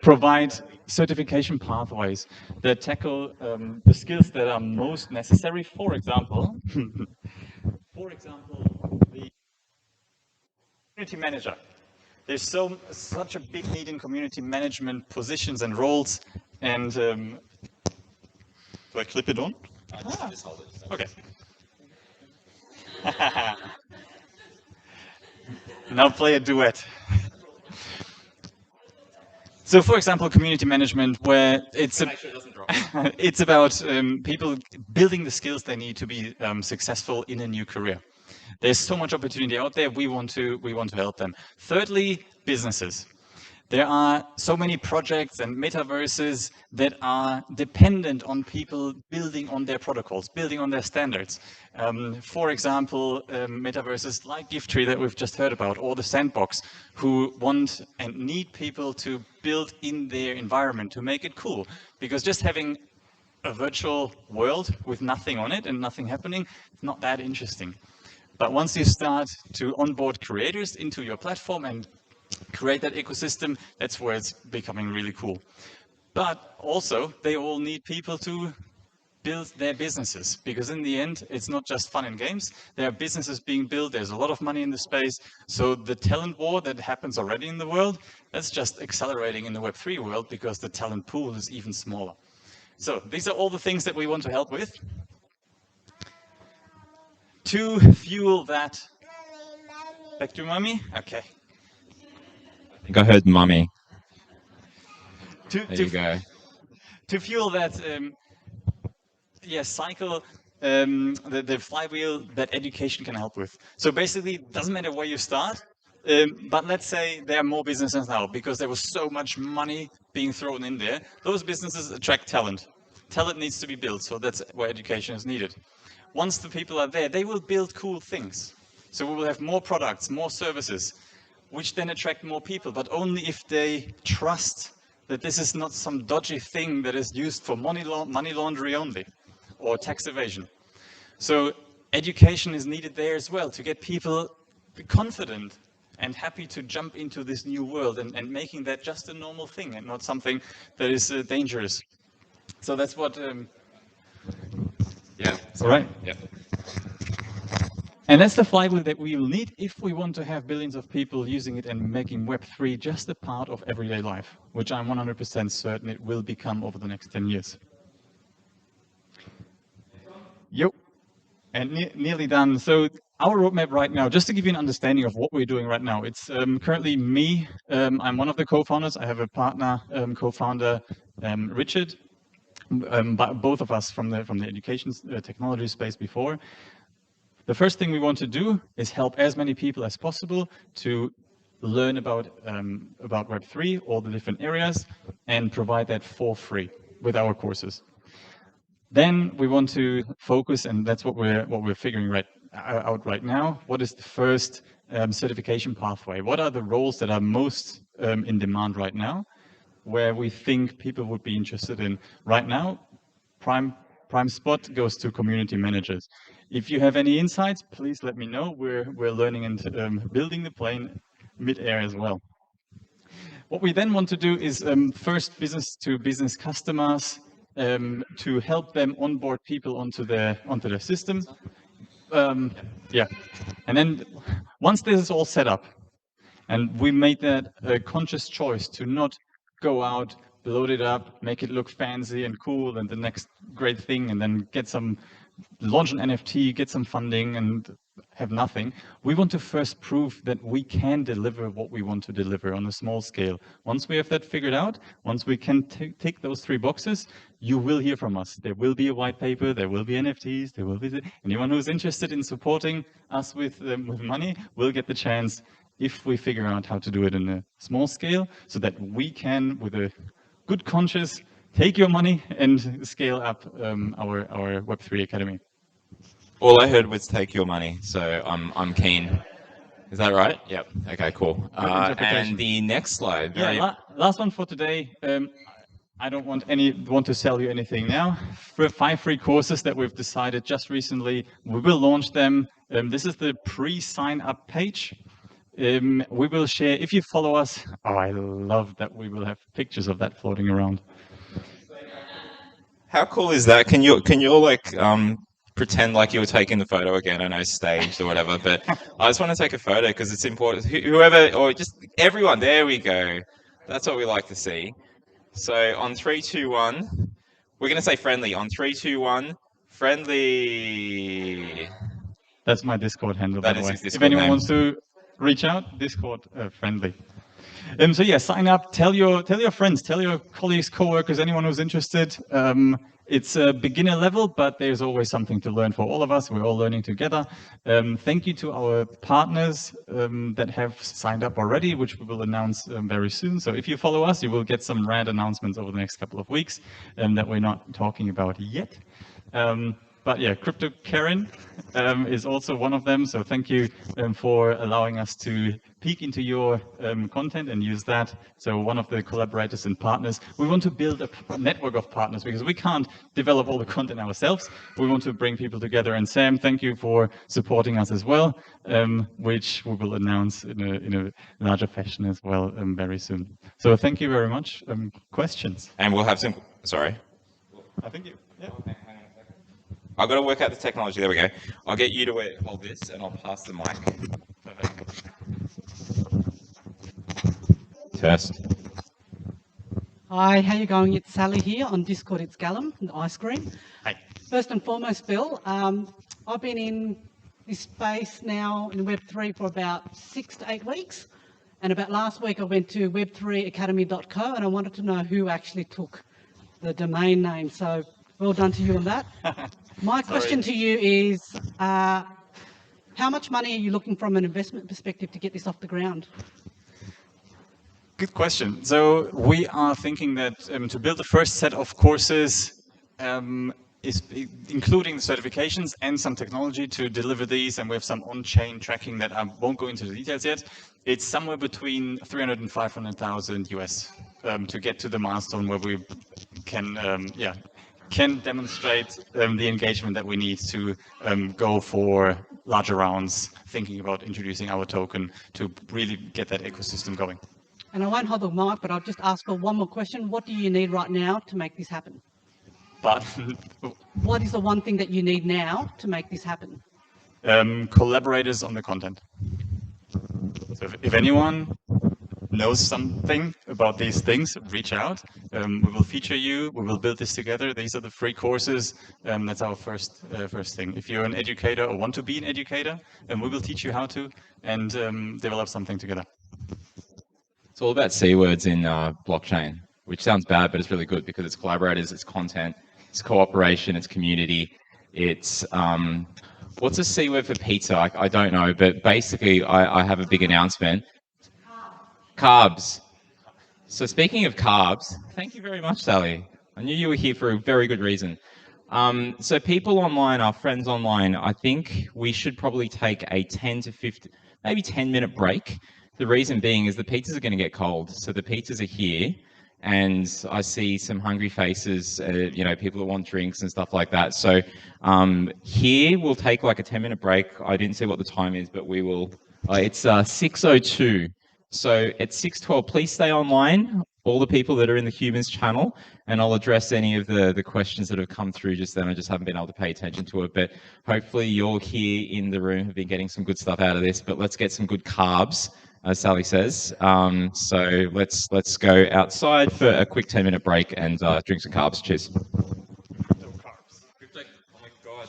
provide certification pathways that tackle the skills that are most necessary. For example, the community manager. There's such a big need in community management positions and roles. And do I clip it on? Just hold it. Okay. Now play a duet. So, for example, community management, where it's it's about people building the skills they need to be successful in a new career. There's so much opportunity out there. We want to help them. Thirdly, businesses. There are so many projects and metaverses that are dependent on people building on their protocols, building on their standards. For example, metaverses like GiveTree that we've just heard about, or the Sandbox, who want and need people to build in their environment to make it cool. Because just having a virtual world with nothing on it and nothing happening, it's not that interesting. But once you start to onboard creators into your platform and create that ecosystem, that's where it's becoming really cool. But also, they all need people to build their businesses, because in the end, it's not just fun and games. There are businesses being built. There's a lot of money in the space. So the talent war that happens already in the world, that's just accelerating in the Web3 world because the talent pool is even smaller. So these are all the things that we want to help with. To fuel that. Back to mommy? Okay. I think I heard mummy. There To you go. To fuel that cycle, the flywheel that education can help with. So basically, it doesn't matter where you start, but let's say there are more businesses now because there was so much money being thrown in there. Those businesses attract talent. Talent needs to be built, so that's where education is needed. Once the people are there, they will build cool things. So we will have more products, more services, which then attract more people, but only if they trust that this is not some dodgy thing that is used for money laundering only, or tax evasion. So education is needed there as well to get people confident and happy to jump into this new world and making that just a normal thing and not something that is dangerous. So that's what... Yeah. All right. Yeah. And that's the flywheel that we will need if we want to have billions of people using it and making Web3 just a part of everyday life, which I'm 100% certain it will become over the next 10 years. Yep. And nearly done. So our roadmap right now, just to give you an understanding of what we're doing right now, it's currently me. I'm one of the co-founders. I have a partner, co-founder, Richard. Both of us from the education technology space before. The first thing we want to do is help as many people as possible to learn about Web3, all the different areas, and provide that for free with our courses. Then we want to focus, and that's what we're figuring out right now. What is the first certification pathway? What are the roles that are most in demand right now, where we think people would be interested in? Right now, prime spot goes to community managers. If you have any insights, please let me know. We're learning and building the plane mid-air as well. What we then want to do is first business-to-business customers to help them onboard people onto their system. Yeah, and then once this is all set up, and we made that a conscious choice to not go out, load it up, make it look fancy and cool, and the next great thing, and then launch an NFT, get some funding, and have nothing. We want to first prove that we can deliver what we want to deliver on a small scale. Once we have that figured out, once we can tick those 3 boxes, you will hear from us. There will be a white paper, there will be NFTs, there will be anyone who's interested in supporting us with money will get the chance if we figure out how to do it in a small scale, so that we can, with a good conscience, take your money and scale up our Web3 Academy. All I heard was take your money, so I'm keen. Is that right? Yep. Okay, cool. And the next slide. Yeah, last one for today. I don't want to sell you anything now. For 5 free courses that we've decided just recently, we will launch them. This is the pre-sign up page. We will share, if you follow us, I love that we will have pictures of that floating around. How cool is that? Can you like pretend like you were taking the photo again? I know staged or whatever, but I just want to take a photo because it's important. Whoever, or just everyone, there we go. That's what we like to see. So on 3, 2, 1, we're going to say friendly. On 3, 2, 1, friendly. That's my Discord handle, that by the way. Discord if anyone name. wants to reach out, Discord friendly. So yeah, sign up. Tell your friends, tell your colleagues, coworkers, anyone who's interested. It's a beginner level, but there's always something to learn for all of us. We're all learning together. Thank you to our partners that have signed up already, which we will announce very soon. So if you follow us, you will get some rad announcements over the next couple of weeks that we're not talking about yet. But yeah, Crypto Karen is also one of them. So thank you for allowing us to peek into your content and use that. So one of the collaborators and partners. We want to build a network of partners because we can't develop all the content ourselves. We want to bring people together. And Sam, thank you for supporting us as well, which we will announce in a larger fashion as well very soon. So thank you very much. Questions? And we'll have some, sorry. I think you, yeah. I've got to work out the technology. There we go. I'll get you to hold this and I'll pass the mic. Test. Hi, how you going? It's Sally here. On Discord, it's Gallum, the ice cream. Hi. First and foremost, Bill, I've been in this space now in Web3 for about 6 to 8 weeks. And about last week, I went to web3academy.co and I wanted to know who actually took the domain name. So well done to you on that. My question to you is, how much money are you looking from an investment perspective to get this off the ground? Good question. So we are thinking that to build the first set of courses, including the certifications and some technology to deliver these, and we have some on-chain tracking that I won't go into the details yet. It's somewhere between 300 and 500,000 US to get to the milestone where we can demonstrate the engagement that we need to go for larger rounds, thinking about introducing our token to really get that ecosystem going. And I won't hold the mic, but I'll just ask for one more question. What do you need right now to make this happen? But what is the one thing that you need now to make this happen? Collaborators on the content. So if anyone knows something about these things, reach out. We will feature you. We will build this together. These are the free courses. That's our first thing. If you're an educator or want to be an educator, we will teach you how to and develop something together. It's all about C words in blockchain, which sounds bad, but it's really good because it's collaborators, it's content, it's cooperation, it's community, it's what's a C word for pizza? I don't know, but basically I have a big announcement. Carbs. So speaking of carbs, thank you very much, Sally. I knew you were here for a very good reason. So people online, our friends online, I think we should probably take a 10 to 15, maybe 10-minute break. The reason being is the pizzas are going to get cold. So the pizzas are here, and I see some hungry faces, people that want drinks and stuff like that. So here we'll take like a 10-minute break. I didn't see what the time is, but we will. It's 6:02. So at 6:12, please stay online, all the people that are in the Humans channel, and I'll address any of the questions that have come through just then. I just haven't been able to pay attention to it, but hopefully you're here in the room have been getting some good stuff out of this, but let's get some good carbs, as Sally says. So let's go outside for a quick 10-minute break and drink some carbs. Cheers. Crypto, oh my God.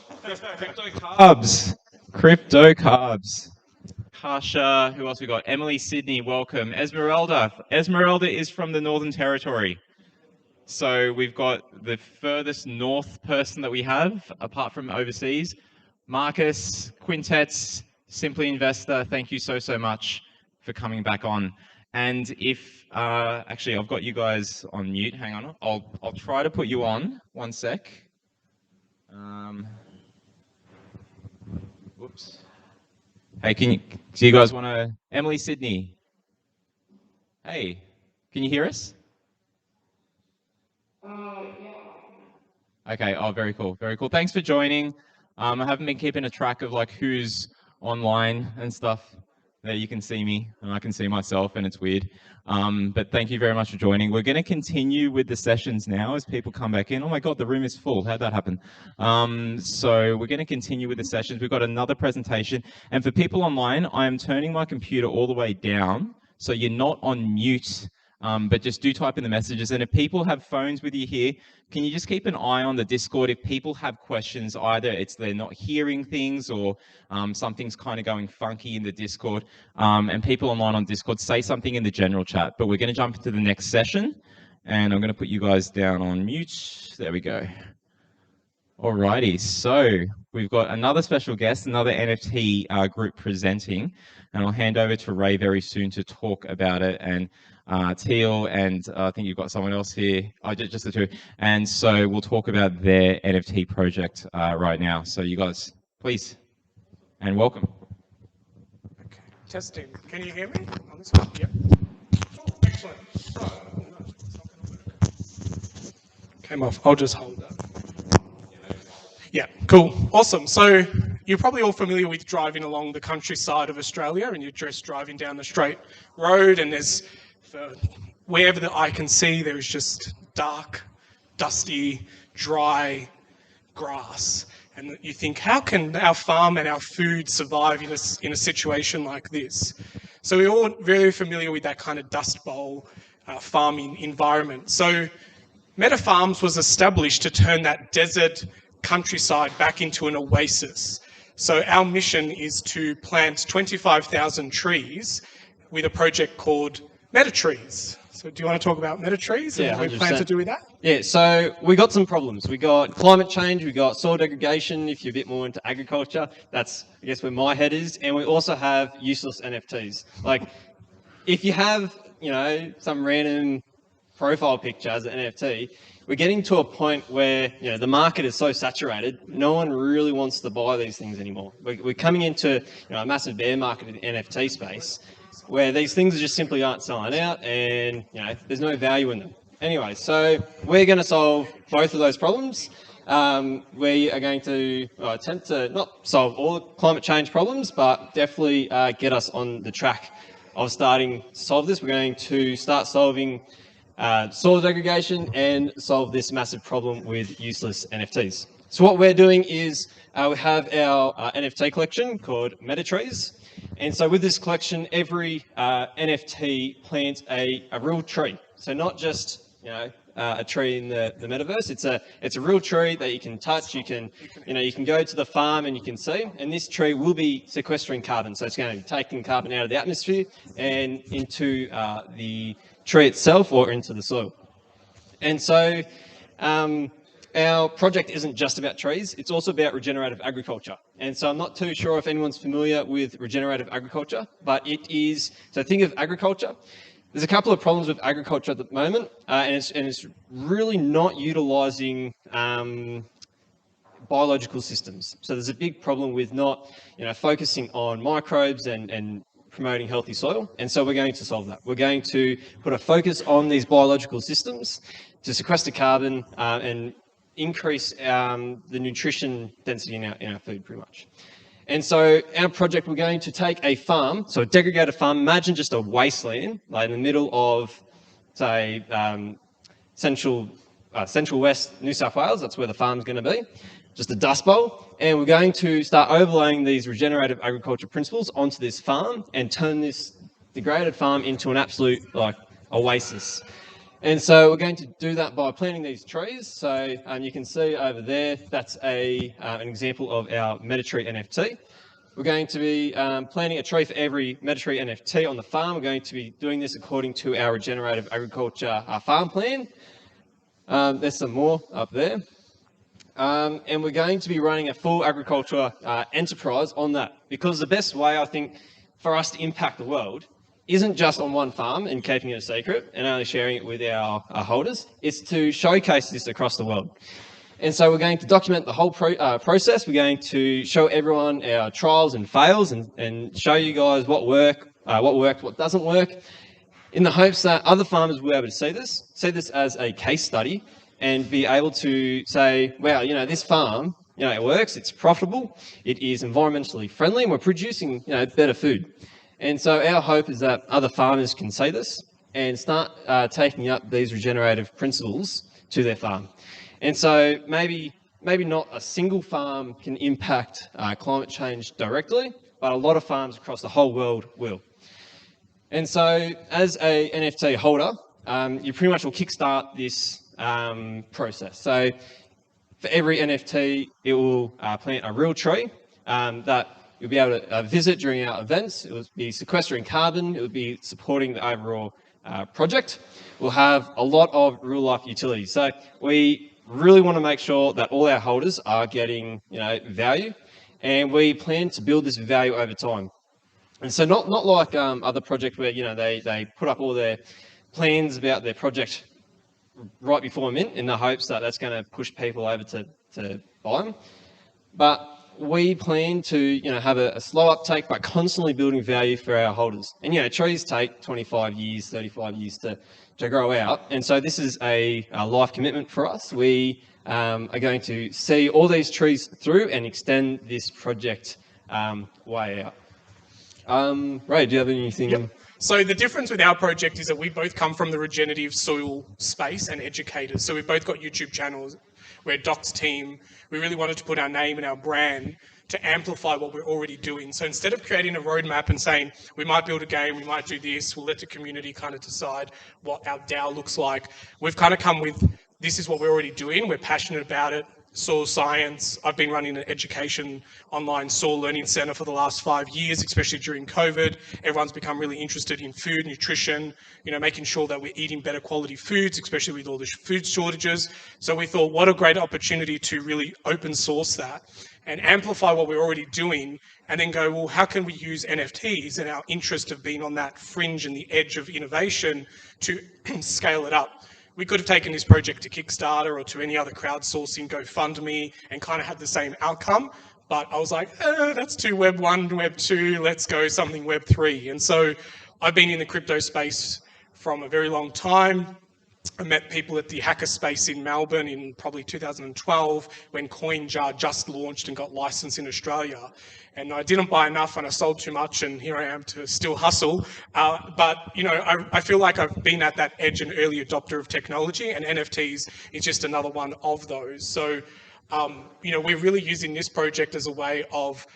Crypto carbs. Crypto carbs. Kasha, who else we got? Emily Sydney, welcome. Esmeralda. Esmeralda is from the Northern Territory. So we've got the furthest north person that we have, apart from overseas. Marcus, Quintets, Simply Investor, thank you so much for coming back on. And if, actually I've got you guys on mute, hang on. I'll try to put you on, one sec. Whoops. Hey, do you guys want to, Emily Sydney? Hey, can you hear us? Yeah. Okay, oh, very cool, very cool. Thanks for joining. I haven't been keeping a track of like who's online and stuff. There you can see me and I can see myself and it's weird. But thank you very much for joining. We're going to continue with the sessions now as people come back in. Oh my God, the room is full. How'd that happen? So we're going to continue with the sessions. We've got another presentation. And for people online, I am turning my computer all the way down so you're not on mute But just do type in the messages. And if people have phones with you here, can you just keep an eye on the Discord? If people have questions, either it's they're not hearing things or something's kind of going funky in the Discord. And people online on Discord, say something in the general chat. But we're going to jump into the next session. And I'm going to put you guys down on mute. There we go. Alrighty, so we've got another special guest, another NFT group presenting, and I'll hand over to Ray very soon to talk about it, and Teal, and I think you've got someone else here, just the two, and so we'll talk about their NFT project right now. So you guys, please, and welcome. Okay, testing. Can you hear me on this one? Yep. Oh, excellent. Right. Oh, no, it's not going to work. Came off. I'll just hold that. Yeah, cool. Awesome. So you're probably all familiar with driving along the countryside of Australia, and you're just driving down the straight road, and there's, wherever the eye can see, there is just dark, dusty, dry grass. And you think, how can our farm and our food survive in a situation like this? So we're all very familiar with that kind of dust bowl farming environment. So Meta Farms was established to turn that desert countryside back into an oasis. So our mission is to plant 25,000 trees with a project called MetaTrees. So do you want to talk about MetaTrees and what we plan to do with that? Yeah, so we got some problems. We got climate change, we got soil degradation, if you're a bit more into agriculture, that's, I guess, where my head is. And we also have useless NFTs. Like, if you have, you know, some random profile picture as an NFT, we're getting to a point where, you know, the market is so saturated, no one really wants to buy these things anymore. We're coming into, you know, a massive bear market in the NFT space where these things just simply aren't selling out, and, you know, there's no value in them. Anyway, so we're going to solve both of those problems. We are going to attempt to not solve all the climate change problems, but definitely get us on the track of starting to solve this. We're going to start solving soil degradation and solve this massive problem with useless NFTs. So what we're doing is we have our NFT collection called MetaTrees. And so with this collection, every NFT plants a real tree. So not just, you know, a tree in the metaverse. It's a real tree that you can touch. You can go to the farm and you can see. And this tree will be sequestering carbon. So it's going to be taking carbon out of the atmosphere and into the tree itself or into the soil. And so our project isn't just about trees, it's also about regenerative agriculture. And so I'm not too sure if anyone's familiar with regenerative agriculture, but it is, so think of agriculture. There's a couple of problems with agriculture at the moment, and it's really not utilising biological systems. So there's a big problem with not, you know, focusing on microbes and promoting healthy soil, and so we're going to solve that. We're going to put a focus on these biological systems to sequester carbon and increase the nutrition density in our food, pretty much. And so our project, we're going to take a farm, so a degraded farm, imagine just a wasteland, like in the middle of, say, central west New South Wales, that's where the farm's going to be, just a dust bowl, and we're going to start overlaying these regenerative agriculture principles onto this farm and turn this degraded farm into an absolute, like, oasis. And so we're going to do that by planting these trees. So you can see over there, that's an example of our MetaTree NFT. We're going to be planting a tree for every MetaTree NFT on the farm. We're going to be doing this according to our regenerative agriculture farm plan. There's some more up there. And we're going to be running a full agriculture enterprise on that, because the best way, I think, for us to impact the world isn't just on one farm and keeping it a secret and only sharing it with our holders. It's to showcase this across the world. And so we're going to document the whole process. We're going to show everyone our trials and fails and show you guys what worked, what doesn't work, in the hopes that other farmers will be able to see this as a case study and be able to say, wow, you know, this farm, you know, it works, it's profitable, it is environmentally friendly, and we're producing, you know, better food. And so our hope is that other farmers can see this and start taking up these regenerative principles to their farm. And so maybe not a single farm can impact climate change directly, but a lot of farms across the whole world will. And so as a NFT holder, you pretty much will kickstart this process. So for every NFT, it will plant a real tree that you'll be able to visit during our events. It will be sequestering carbon. It will be supporting the overall project. We'll have a lot of real life utility. So we really want to make sure that all our holders are getting value, and we plan to build this value over time. And so not like other projects where they put up all their plans about their project right before mint in the hopes that that's going to push people over to buy them. But we plan to have a slow uptake, but constantly building value for our holders. And trees take 25 years, 35 years to grow out. And so this is a life commitment for us. We are going to see all these trees through and extend this project way out. Ray, do you have anything? Yep. So the difference with our project is that we both come from the regenerative soil space and educators. So we've both got YouTube channels. We're Doc's team. We really wanted to put our name and our brand to amplify what we're already doing. So instead of creating a roadmap and saying, we might build a game, we might do this, we'll let the community kind of decide what our DAO looks like, we've kind of come with, this is what we're already doing. We're passionate about it. Soil science. I've been running an education online soil learning center for the last 5 years, especially during COVID. Everyone's become really interested in food, nutrition, making sure that we're eating better quality foods, especially with all the food shortages. So we thought, what a great opportunity to really open source that and amplify what we're already doing, and then go, well, how can we use NFTs and our interest of being on that fringe and the edge of innovation to scale it up? We could have taken this project to Kickstarter or to any other crowdsourcing GoFundMe and kind of had the same outcome. But I was like, that's too Web 1, Web 2, let's go something Web 3. And so I've been in the crypto space from a very long time. I met people at the hackerspace in Melbourne in probably 2012 when CoinJar just launched and got licensed in Australia. And I didn't buy enough and I sold too much, and here I am to still hustle. But I feel like I've been at that edge and early adopter of technology, and NFTs is just another one of those. So, we're really using this project as a way of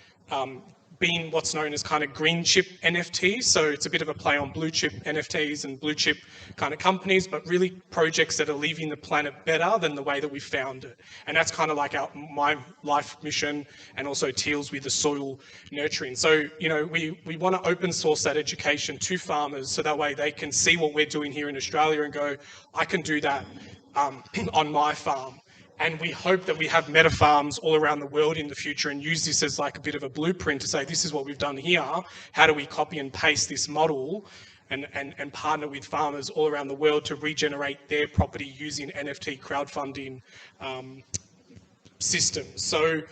being what's known as kind of green chip NFTs. So it's a bit of a play on blue chip NFTs and blue chip kind of companies, but really projects that are leaving the planet better than the way that we found it. And that's kind of like my life mission, and also Teal's with the soil nurturing. So, we want to open source that education to farmers so that way they can see what we're doing here in Australia and go, I can do that on my farm. And we hope that we have meta farms all around the world in the future and use this as like a bit of a blueprint to say, this is what we've done here. How do we copy and paste this model and partner with farmers all around the world to regenerate their property using NFT crowdfunding systems? So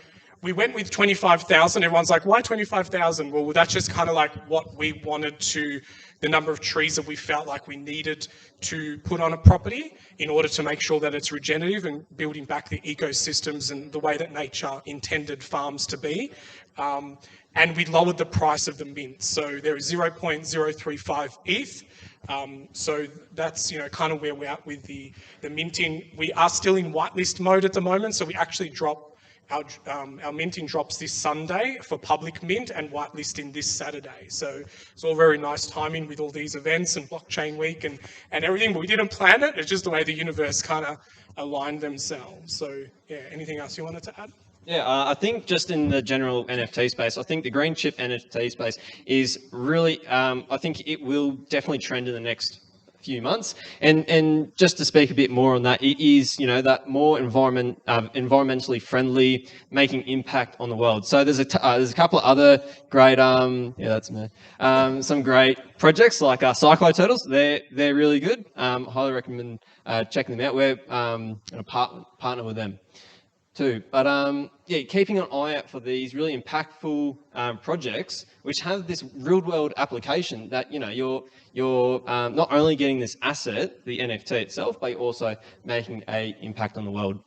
we went with 25,000. Everyone's like, why 25,000? Well, that's just kind of like what we wanted to, the number of trees that we felt like we needed to put on a property in order to make sure that it's regenerative and building back the ecosystems and the way that nature intended farms to be. And we lowered the price of the mint. So there is 0.035 ETH. So that's kind of where we're at with the minting. We are still in whitelist mode at the moment, so we actually drop our minting drops this Sunday for public mint and whitelisting this Saturday. So it's all very nice timing with all these events and blockchain week and everything, but we didn't plan it. It's just the way the universe kind of aligned themselves. So yeah, anything else you wanted to add? Yeah, I think just in the general NFT space, I think the green chip NFT space is really, I think it will definitely trend in the next few months. And just to speak a bit more on that, it is, that more environmentally friendly, making impact on the world. So there's a couple of other great, that's me, some great projects like Cycloturtles. They're really good. Highly recommend checking them out. We're going to partner with them too. But keeping an eye out for these really impactful projects which have this real-world application that you're not only getting this asset, the NFT itself, but you're also making an impact on the world.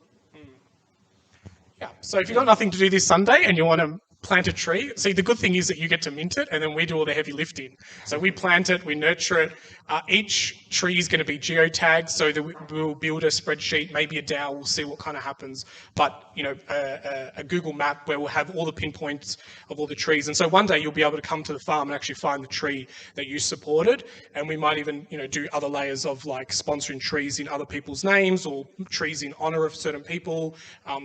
Yeah. So if you've got nothing to do this Sunday and you want to plant a tree. See, the good thing is that you get to mint it, and then we do all the heavy lifting. So we plant it, we nurture it. Each tree is going to be geotagged, so that we'll build a spreadsheet, maybe a DAO. We'll see what kind of happens. But you know, a Google map where we'll have all the pinpoints of all the trees. And so one day you'll be able to come to the farm and actually find the tree that you supported. And we might even, you know, do other layers of like sponsoring trees in other people's names or trees in honor of certain people.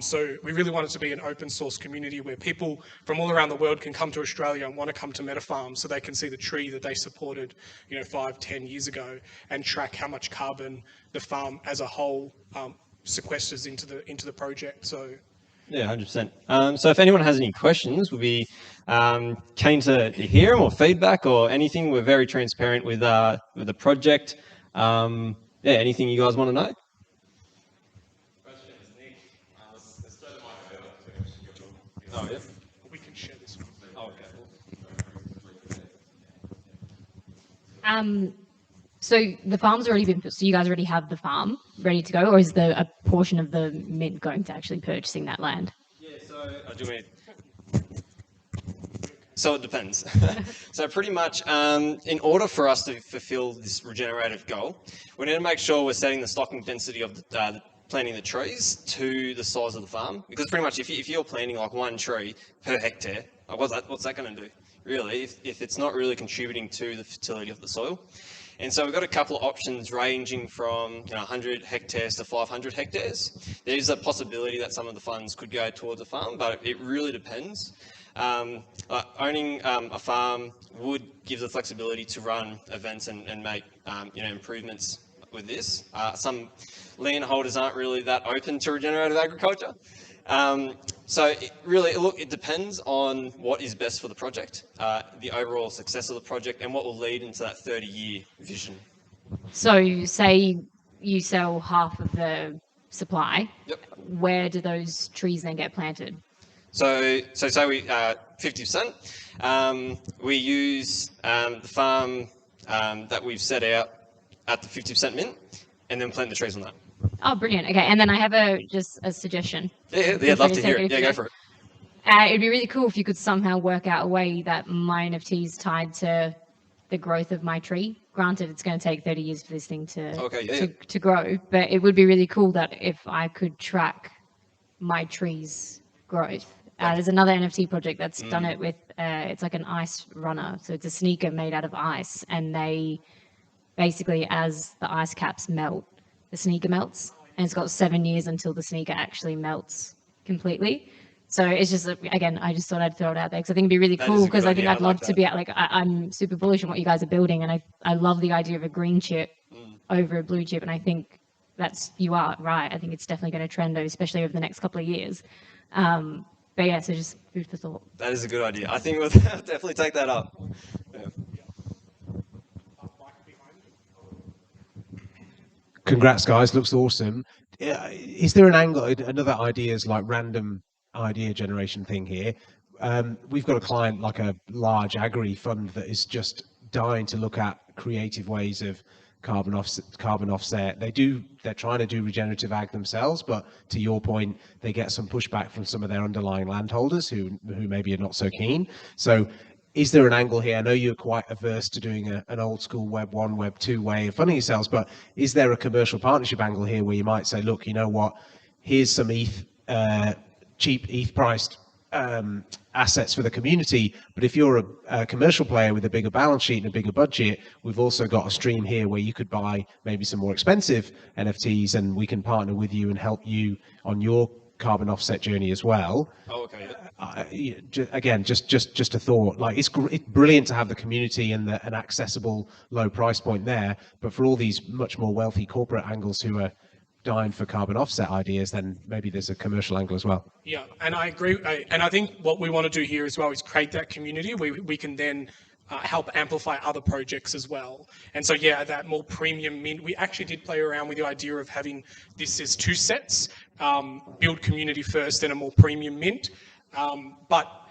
So we really want it to be an open source community where people from all around the world can come to Australia and want to come to MetaFarm so they can see the tree that they supported, you know, 5-10 years ago and track how much carbon the farm as a whole sequesters into the project. So yeah, 100%. So if anyone has any questions, we'll be keen to hear them or feedback or anything. We're very transparent with the project. Yeah, anything you guys want to know? Questions, Nick. Let's go to my Oh, yeah. we can share this one. Oh, okay. So the farm's already been, so you guys already have the farm ready to go, or is a portion of the mint going to actually purchasing that land? Yeah, so it depends. So pretty much, in order for us to fulfill this regenerative goal, we need to make sure we're setting the stocking density of the planting the trees to the size of the farm, because pretty much if you're planting like one tree per hectare, like what's that going to do really if it's not really contributing to the fertility of the soil? And so we've got a couple of options ranging from 100 hectares to 500 hectares. There is a possibility that some of the funds could go towards a farm, but it really depends. Owning a farm would give the flexibility to run events and make improvements with this. Some landholders aren't really that open to regenerative agriculture. So it depends on what is best for the project, the overall success of the project, and what will lead into that 30-year vision. So say you sell half of the supply, Yep. Where do those trees then get planted? So say we 50%. We use the farm that we've set out at the 50% mint, and then plant the trees on that. Oh, brilliant. Okay, and then I have just a suggestion. Yeah, I'd love to hear it. Yeah, go for it. It'd be really cool if you could somehow work out a way that my NFT is tied to the growth of my tree. Granted, it's going to take 30 years for this thing to grow, but it would be really cool that if I could track my tree's growth. There's another NFT project that's done it with, it's like an ice runner. So it's a sneaker made out of ice, and they basically, as the ice caps melt, the sneaker melts, and it's got 7 years until the sneaker actually melts completely. So it's just, again, I just thought I'd throw it out there because I think it'd be really cool, because I think I'd love to be like, I'm super bullish on what you guys are building, and I love the idea of a green chip over a blue chip, and I think you are right. I think it's definitely going to trend, especially over the next couple of years. But yeah, so just food for thought. That is a good idea. I think we'll definitely take that up. Yeah. Congrats, guys. Looks awesome. Is there an angle? Another idea is like random idea generation thing here. We've got a client like a large agri fund that is just dying to look at creative ways of carbon offset. They're trying to do regenerative ag themselves, but to your point, they get some pushback from some of their underlying landholders who maybe are not so keen. So is there an angle here? I know you're quite averse to doing an old school Web 1, Web 2 way of funding yourselves, but is there a commercial partnership angle here where you might say, look, you know what, here's some cheap ETH priced assets for the community, but if you're a commercial player with a bigger balance sheet and a bigger budget, we've also got a stream here where you could buy maybe some more expensive NFTs, and we can partner with you and help you on your carbon offset journey as well. Oh, okay. Again, just a thought. Like it's brilliant to have the community and an accessible low price point there, but for all these much more wealthy corporate angles who are dying for carbon offset ideas, then maybe there's a commercial angle as well. Yeah, and I agree. And I think what we want to do here as well is create that community where we can then help amplify other projects as well. And so, yeah, that more premium mint, we actually did play around with the idea of having this as two sets, build community first, then a more premium mint. But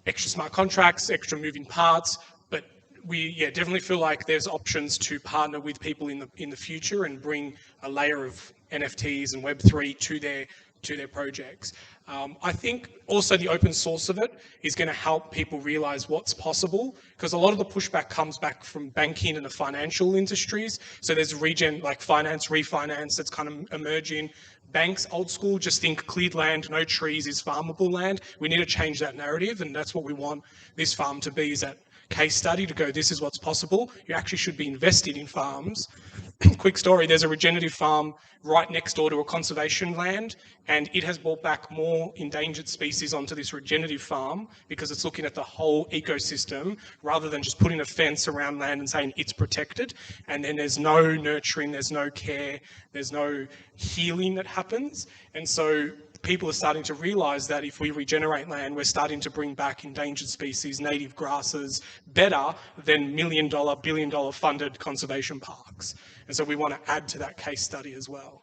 extra smart contracts, extra moving parts, but we definitely feel like there's options to partner with people in the future and bring a layer of NFTs and Web3 to their projects. I think also the open source of it is going to help people realize what's possible, because a lot of the pushback comes back from banking and the financial industries. So there's like finance, refinance that's kind of emerging. Banks, old school, just think cleared land, no trees is farmable land. We need to change that narrative, and that's what we want this farm to be, is that case study to go, this is what's possible. You actually should be invested in farms. Quick story, there's a regenerative farm right next door to a conservation land, and it has brought back more endangered species onto this regenerative farm because it's looking at the whole ecosystem rather than just putting a fence around land and saying it's protected, and then there's no nurturing, there's no care, there's no healing that happens. And so people are starting to realise that if we regenerate land, we're starting to bring back endangered species, native grasses, better than $1 million, billion-dollar funded conservation parks. And so we want to add to that case study as well.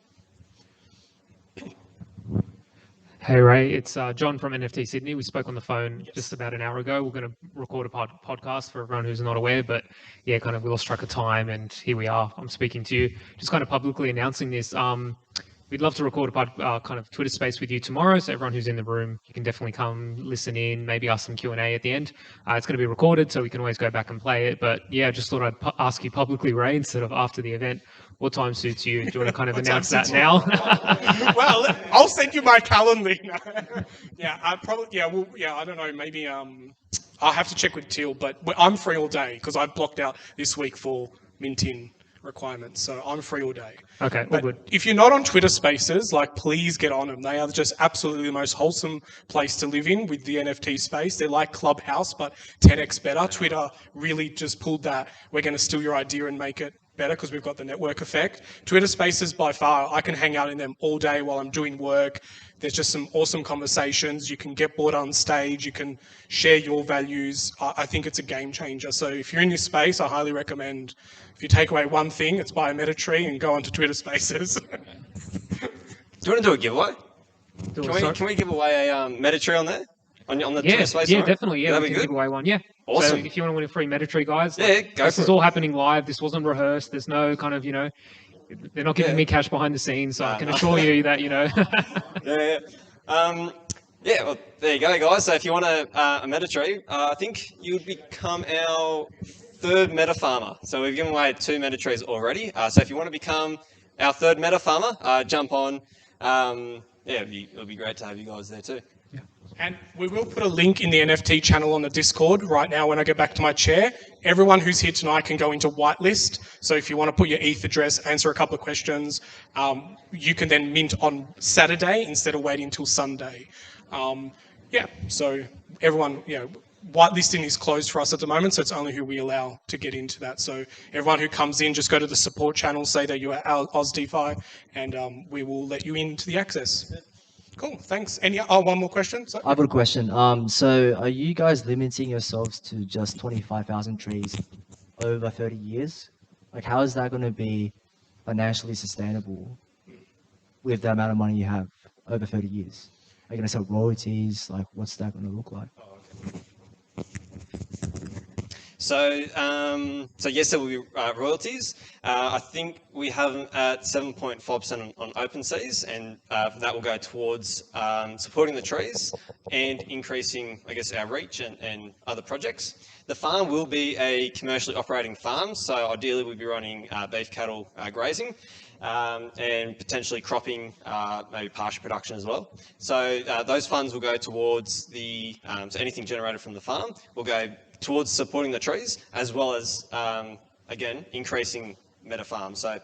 Hey Ray, it's John from NFT Sydney. We spoke on the phone just about an hour ago. We're going to record a podcast for everyone who's not aware, but yeah, kind of we all struck a time and here we are. I'm speaking to you, just kind of publicly announcing this. We'd love to record a kind of Twitter space with you tomorrow. So everyone who's in the room, you can definitely come listen in, maybe ask some Q&A at the end. It's going to be recorded, so we can always go back and play it. But yeah, I just thought I'd ask you publicly, Ray, instead of after the event, what time suits you? Do you want to kind of announce that now? Well, I'll send you my calendar. Yeah, I don't know, maybe I'll have to check with Teal, but I'm free all day because I've blocked out this week for minting requirements, so I'm free all day. Okay, all good. If you're not on Twitter Spaces, like, please get on them. They are just absolutely the most wholesome place to live in with the NFT space. They're like Clubhouse, but 10x better. Twitter really just pulled that, we're going to steal your idea and make it better because we've got the network effect. Twitter Spaces, by far, I can hang out in them all day while I'm doing work. There's just some awesome conversations. You can get bored on stage. You can share your values. I think it's a game changer. So if you're in this space, I highly recommend, if you take away one thing, it's buy a MetaTree and go onto Twitter Spaces. Do you want to do a giveaway? Can we give away a MetaTree on there? On the Twitter Space? Yeah, definitely. Yeah, That'd we be can good. give away one. Yeah. Awesome. So if you want to win a free MetaTree, guys, yeah, go this for is it. all happening live. This wasn't rehearsed. There's no kind of, they're not giving me cash behind the scenes, so I can assure you that, well, there you go, guys. So if you want a MetaTree, I think you would become our third meta farmer. So we've given away 2 MetaTrees already. So if you want to become our third meta farmer, jump on. It'll be great to have you guys there too. And we will put a link in the NFT channel on the Discord right now when I get back to my chair. Everyone who's here tonight can go into whitelist. So if you want to put your ETH address, answer a couple of questions, you can then mint on Saturday instead of waiting until Sunday. So everyone, whitelisting is closed for us at the moment, so it's only who we allow to get into that. So everyone who comes in, just go to the support channel, say that you're OzDefi, and we will let you into the access. Cool, thanks. One more question? Sorry. I've got a question. So are you guys limiting yourselves to just 25,000 trees over 30 years? Like, how is that going to be financially sustainable with the amount of money you have over 30 years? Are you going to sell royalties? Like, what's that going to look like? So yes, there will be royalties. I think we have them at 7.5% on OpenSeas, and that will go towards supporting the trees and increasing, I guess, our reach and other projects. The farm will be a commercially operating farm, so ideally we'll be running beef cattle grazing. And potentially cropping, maybe pasture production as well. So those funds will go towards so anything generated from the farm will go towards supporting the trees, as well as, again, increasing meta farms. So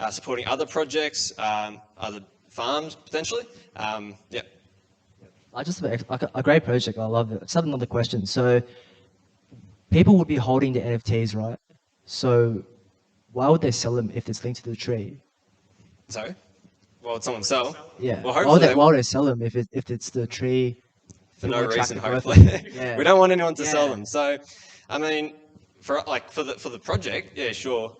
supporting other projects, other farms potentially. I just a great project. I love it. Just have another question. So people would be holding the NFTs, right? So why would they sell them if it's linked to the tree? Sorry? Well, would someone sell? Yeah. Well, hopefully why would they sell them if it's the tree? For no reason, hopefully. Yeah. We don't want anyone to sell them. So, I mean, for the project, yeah, sure.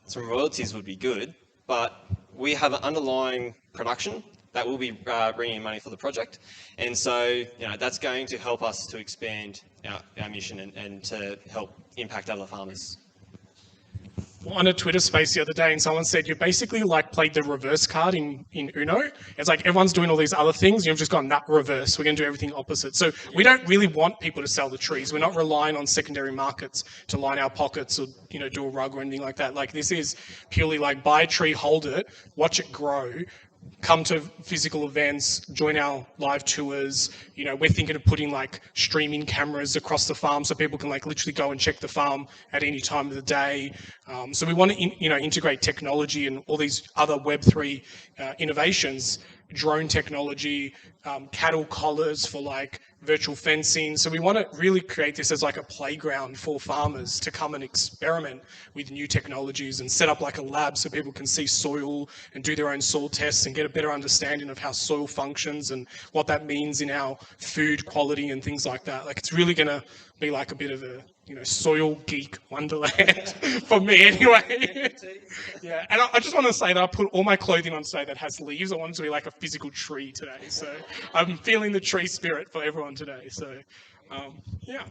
Some royalties would be good, but we have an underlying production that will be bringing in money for the project. And so, that's going to help us to expand our mission and to help impact other farmers. On a Twitter space the other day, and someone said you basically like played the reverse card in Uno. It's like everyone's doing all these other things, you've just gone that reverse. We're going to do everything opposite. So we don't really want people to sell the trees. We're not relying on secondary markets to line our pockets or do a rug or anything like that. Like this is purely like buy a tree, hold it, watch it grow. Come to physical events, join our live tours. We're thinking of putting like streaming cameras across the farm so people can like literally go and check the farm at any time of the day. So we want to integrate technology and all these other Web3 innovations, drone technology, cattle collars for like virtual fencing. So we want to really create this as like a playground for farmers to come and experiment with new technologies and set up like a lab so people can see soil and do their own soil tests and get a better understanding of how soil functions and what that means in our food quality and things like that. Like it's really going to be like a bit of a soil geek wonderland for me anyway. Yeah, and I just want to say that I put all my clothing on today that has leaves. I want it to be like a physical tree today. So I'm feeling the tree spirit for everyone today. So, yeah.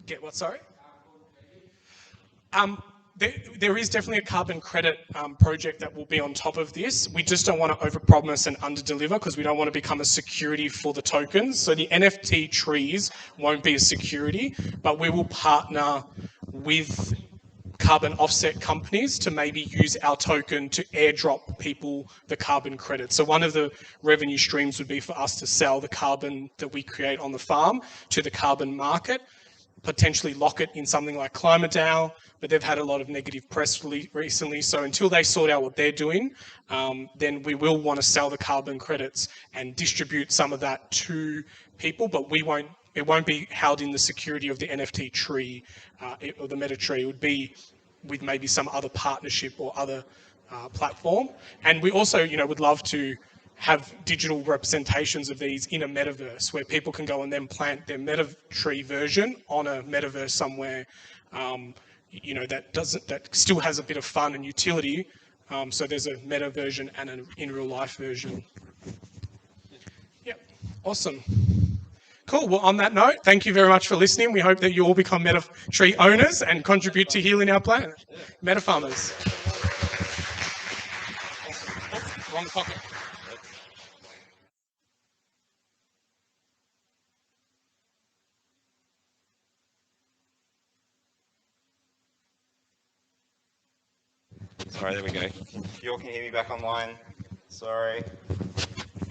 Get what, sorry? There is definitely a carbon credit project that will be on top of this. We just don't want to overpromise and underdeliver because we don't want to become a security for the tokens. So the NFT trees won't be a security, but we will partner with carbon offset companies to maybe use our token to airdrop people the carbon credit. So one of the revenue streams would be for us to sell the carbon that we create on the farm to the carbon market, potentially lock it in something like ClimateDAO, but they've had a lot of negative press recently. So until they sort out what they're doing, then we will want to sell the carbon credits and distribute some of that to people, but it won't be held in the security of the NFT tree or the MetaTree. It would be with maybe some other partnership or other platform. And we also, would love to have digital representations of these in a metaverse where people can go and then plant their MetaTree version on a metaverse somewhere, that still has a bit of fun and utility. So there's a meta version and an in real life version. Yeah, awesome. Cool. Well, on that note, thank you very much for listening. We hope that you all become MetaTree owners and contribute to healing our planet. Meta farmers. Wrong pocket. Sorry, there we go. You all can hear me back online. Sorry.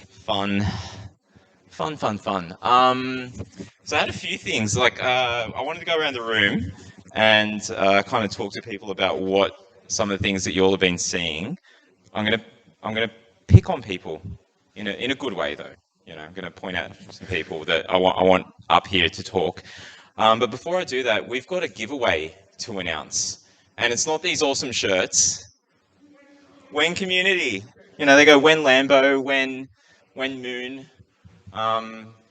Fun. So I had a few things. Like, I wanted to go around the room and kind of talk to people about what some of the things that you all have been seeing. I'm gonna pick on people in a good way, though. I'm gonna point out some people that I want up here to talk. But before I do that, we've got a giveaway to announce, and it's not these awesome shirts. When community, they go when Lambo, when Moon.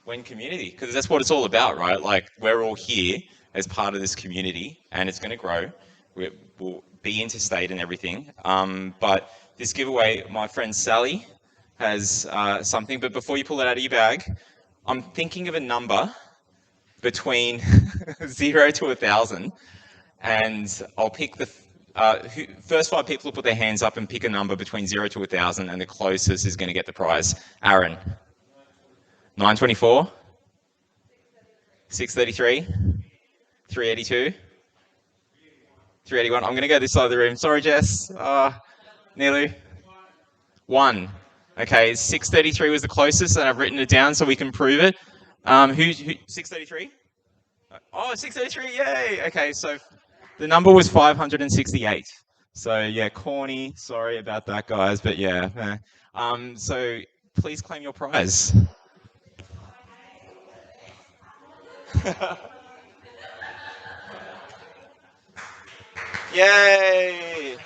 When community, because that's what it's all about, right? Like, we're all here as part of this community and it's going to grow. We'll be interstate and everything. But this giveaway, my friend Sally has something, but before you pull it out of your bag, I'm thinking of a number between 0 to 1,000, and I'll pick the first 5 people to put their hands up and pick a number between 0 to 1,000, and the closest is going to get the prize. Aaron. 924, 633, 382, 381. I'm going to go this side of the room. Sorry, Jess. Nilu. 1. Okay, 633 was the closest, and I've written it down so we can prove it. Who 633? Oh, 633, yay! Okay, so the number was 568. So yeah, corny. Sorry about that, guys, but yeah. So please claim your prize. Yay!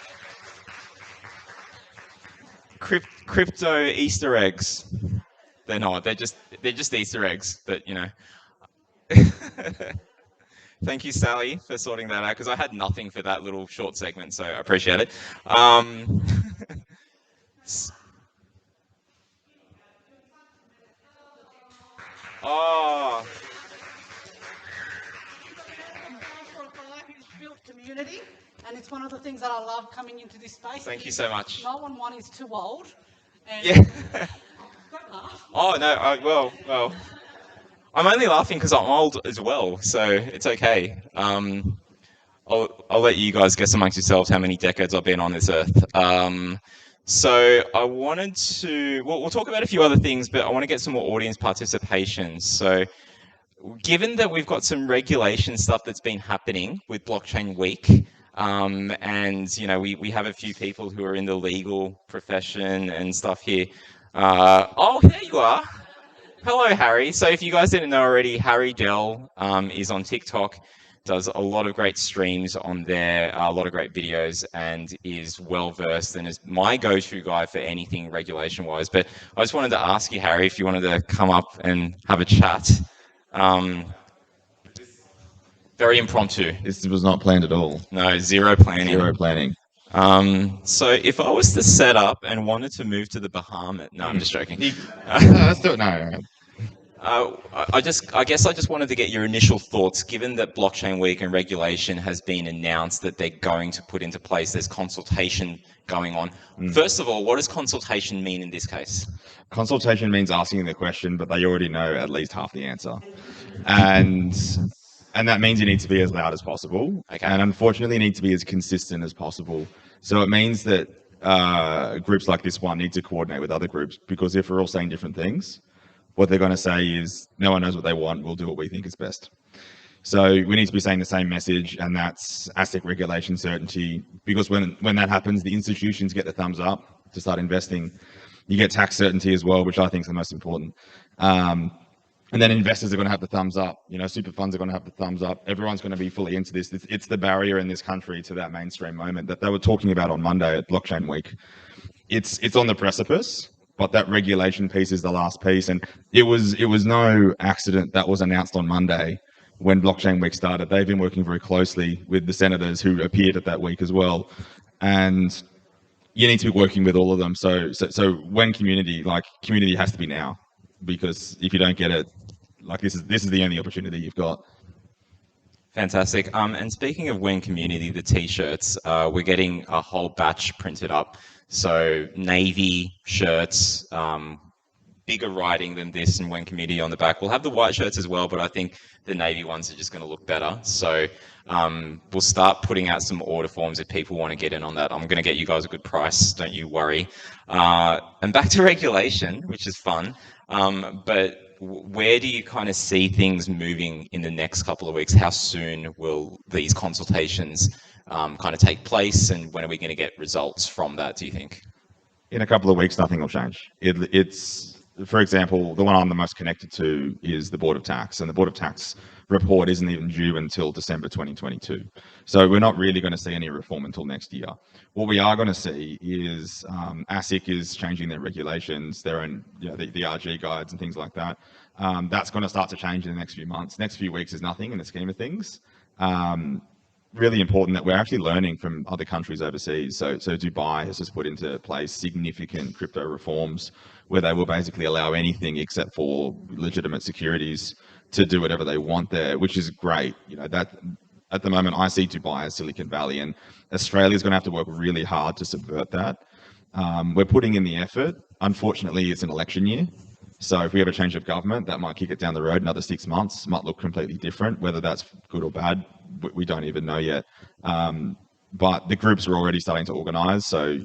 Crypto Easter eggs. They're not. They're just Easter eggs. But thank you, Sally, for sorting that out, because I had nothing for that little short segment, so I appreciate it. Oh. Community, and it's one of the things that I love coming into this space. Thank you so much. No one is too old. And Yeah. don't laugh. Oh no. Well. I'm only laughing because I'm old as well, so it's okay. I'll let you guys guess amongst yourselves how many decades I've been on this earth. So I wanted to. We'll talk about a few other things, but I want to get some more audience participation. So, given that we've got some regulation stuff that's been happening with Blockchain Week, and we have a few people who are in the legal profession and stuff here. Oh, there you are. Hello, Harry. So if you guys didn't know already, Harry Dell is on TikTok, does a lot of great streams on there, a lot of great videos, and is well-versed and is my go-to guy for anything regulation-wise. But I just wanted to ask you, Harry, if you wanted to come up and have a chat. Very impromptu. This was not planned at all. No, zero planning. Zero planning. So if I was to set up and wanted to move to the Bahamas, no, I'm just joking. Let's do it. No. I guess I just wanted to get your initial thoughts, given that Blockchain Week and regulation has been announced that they're going to put into place, there's consultation going on. First of all, what does consultation mean in this case? Consultation means asking the question, but they already know at least half the answer. And that means you need to be as loud as possible. Okay. And unfortunately, you need to be as consistent as possible. So it means that groups like this one need to coordinate with other groups, because if we're all saying different things, what they're going to say is, no one knows what they want, we'll do what we think is best. So we need to be saying the same message, and that's ASIC regulation certainty, because when that happens, the institutions get the thumbs up to start investing. You get tax certainty as well, which I think is the most important. And then investors are going to have the thumbs up. Super funds are going to have the thumbs up. Everyone's going to be fully into this. It's the barrier in this country to that mainstream moment that they were talking about on Monday at Blockchain Week. It's on the precipice, but that regulation piece is the last piece. And it was no accident that was announced on Monday when Blockchain Week started. They've been working very closely with the senators who appeared at that week as well. And you need to be working with all of them. So when community has to be now, because if you don't get it, this is the only opportunity you've got. Fantastic. And speaking of When Community, the t-shirts, we're getting a whole batch printed up. So navy shirts, bigger writing than this, and When Community on the back. We'll have the white shirts as well, but I think the navy ones are just going to look better. So we'll start putting out some order forms if people want to get in on that. I'm going to get you guys a good price, don't you worry. And back to regulation, which is fun. But where do you kind of see things moving in the next couple of weeks? How soon will these consultations kind of take place, and when are we going to get results from that, do you think? In a couple of weeks, nothing will change. It's, for example, the one I'm the most connected to is the Board of Tax, and the Board of Tax report isn't even due until December 2022. So we're not really going to see any reform until next year. What we are going to see is ASIC is changing their regulations, their own, the RG guides and things like that. That's going to start to change in the next few months. Next few weeks is nothing in the scheme of things. Really important that we're actually learning from other countries overseas. So Dubai has just put into place significant crypto reforms where they will basically allow anything except for legitimate securities to do whatever they want there, which is great. That at the moment I see Dubai as Silicon Valley, and Australia's going to have to work really hard to subvert that. We're putting in the effort. Unfortunately, it's an election year. So if we have a change of government, that might kick it down the road another 6 months, might look completely different. Whether that's good or bad, we don't even know yet. But the groups are already starting to organise. So,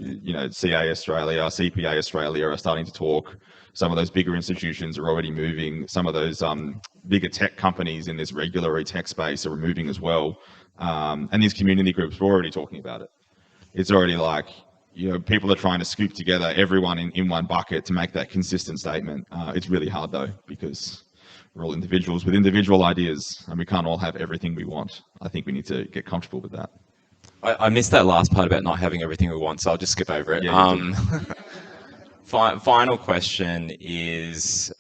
CA Australia, CPA Australia are starting to talk. Some of those bigger institutions are already moving. Some of those bigger tech companies in this regulatory tech space are moving as well. And these community groups are already talking about it. It's already like, people are trying to scoop together everyone in one bucket to make that consistent statement. It's really hard though, because we're all individuals with individual ideas, and we can't all have everything we want. I think we need to get comfortable with that. I missed that last part about not having everything we want, so I'll just skip over it. Yeah, Final question is,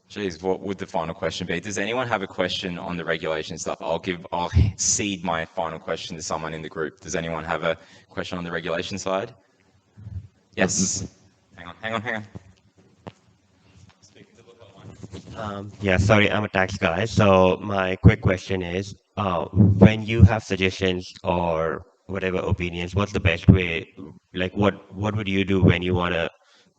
Geez, what would the final question be? Does anyone have a question on the regulation stuff? I'll cede my final question to someone in the group. Does anyone have a question on the regulation side? Yes. Hang on. Yeah, sorry, I'm a tax guy. So my quick question is, when you have suggestions or whatever opinions, what's the best way? Like, what would you do when you want to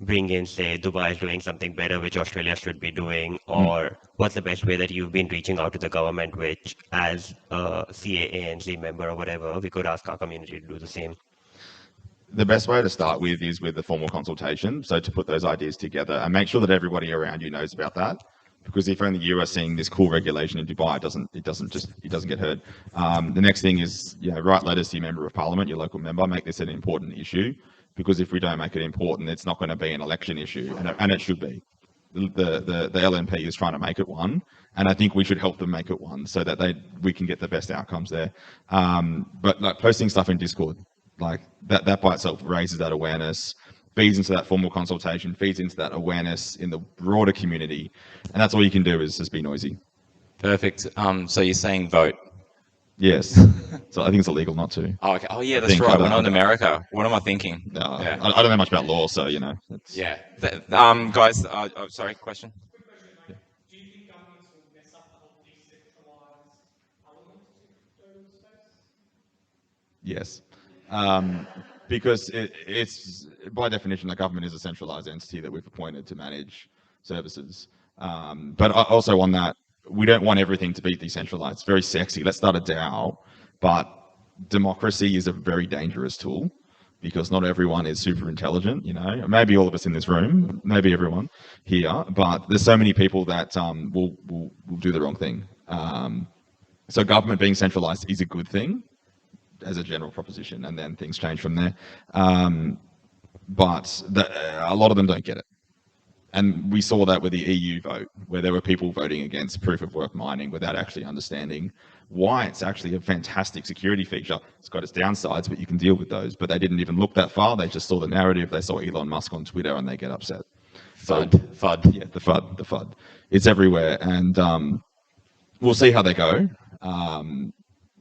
bring in, say, Dubai is doing something better, which Australia should be doing, or what's the best way that you've been reaching out to the government, which as a CAANZ member or whatever, we could ask our community to do the same? The best way to start with is with the formal consultation. So to put those ideas together and make sure that everybody around you knows about that. Because if only you are seeing this cool regulation in Dubai, it doesn't get heard. The next thing is, write letters to your member of parliament, your local member, make this an important issue. Because if we don't make it important, it's not going to be an election issue, and it should be. The LNP is trying to make it one, and I think we should help them make it one so that we can get the best outcomes there. But like posting stuff in Discord, like that by itself raises that awareness, feeds into that formal consultation, feeds into that awareness in the broader community, and that's all you can do is just be noisy. Perfect. So you're saying vote? Yes. So I think it's illegal not to. Oh, okay. Oh yeah, that's right. We're not in America. What am I thinking? No, yeah. I don't know much about law, so Yeah. Guys, sorry, question. Do you think governments will mess up the whole decentralized element of space? Yes. Because it's by definition, the government is a centralized entity that we've appointed to manage services. But also on that, we don't want everything to be decentralized. It's very sexy. Let's start a DAO, but democracy is a very dangerous tool because not everyone is super intelligent. Maybe all of us in this room, maybe everyone here, but there's so many people that will do the wrong thing. So government being centralized is a good thing as a general proposition, and then things change from there. But a lot of them don't get it. And we saw that with the EU vote, where there were people voting against proof of work mining without actually understanding why it's actually a fantastic security feature. It's got its downsides, but you can deal with those. But they didn't even look that far. They just saw the narrative. They saw Elon Musk on Twitter and they get upset. FUD. Yeah, the FUD. It's everywhere. And we'll see how they go.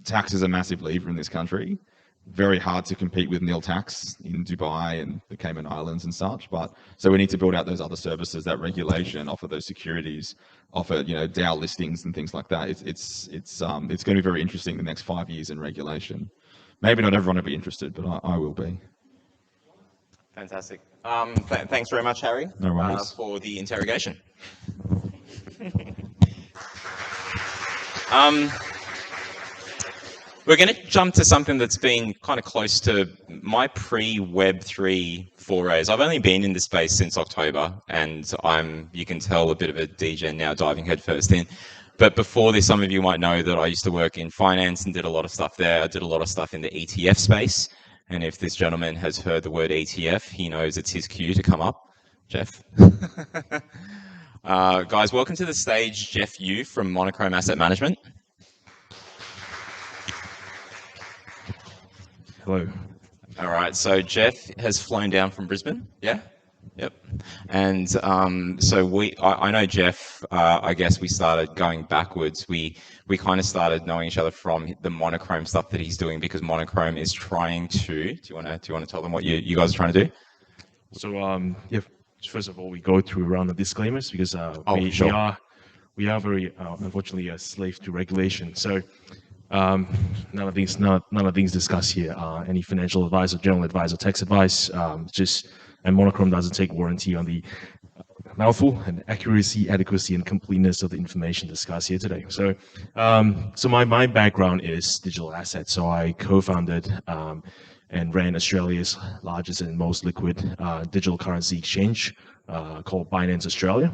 Tax is a massive lever in this country. Very hard to compete with nil tax in Dubai and the Cayman Islands and such. But so we need to build out those other services, that regulation, offer those securities, offer DAO listings and things like that. It's going to be very interesting the next 5 years in regulation. Maybe not everyone will be interested, but I will be. Fantastic. Thanks very much, Harry. No worries. For the interrogation. We're going to jump to something that's been kind of close to my pre-Web3 forays. I've only been in this space since October, and you can tell, a bit of a degen now, diving headfirst in. But before this, some of you might know that I used to work in finance and did a lot of stuff there. I did a lot of stuff in the ETF space. And if this gentleman has heard the word ETF, he knows it's his cue to come up. Jeff. Guys, welcome to the stage, Jeff Yu from Monochrome Asset Management. Hello. All right, so Jeff has flown down from Brisbane, yeah? Yep. And so I know Jeff, I guess we started going backwards. We kind of started knowing each other from the Monochrome stuff that he's doing, because Monochrome is trying to, do you want to tell them what you guys are trying to do? So, yeah, first of all, we go through a round of disclaimers because we are very, unfortunately, a slave to regulation. So, none of things discussed here are any financial advice or general advice or tax advice. And Monochrome doesn't take warranty on the mouthful and accuracy, adequacy, and completeness of the information discussed here today. So, my background is digital assets. So I co-founded and ran Australia's largest and most liquid digital currency exchange called Binance Australia.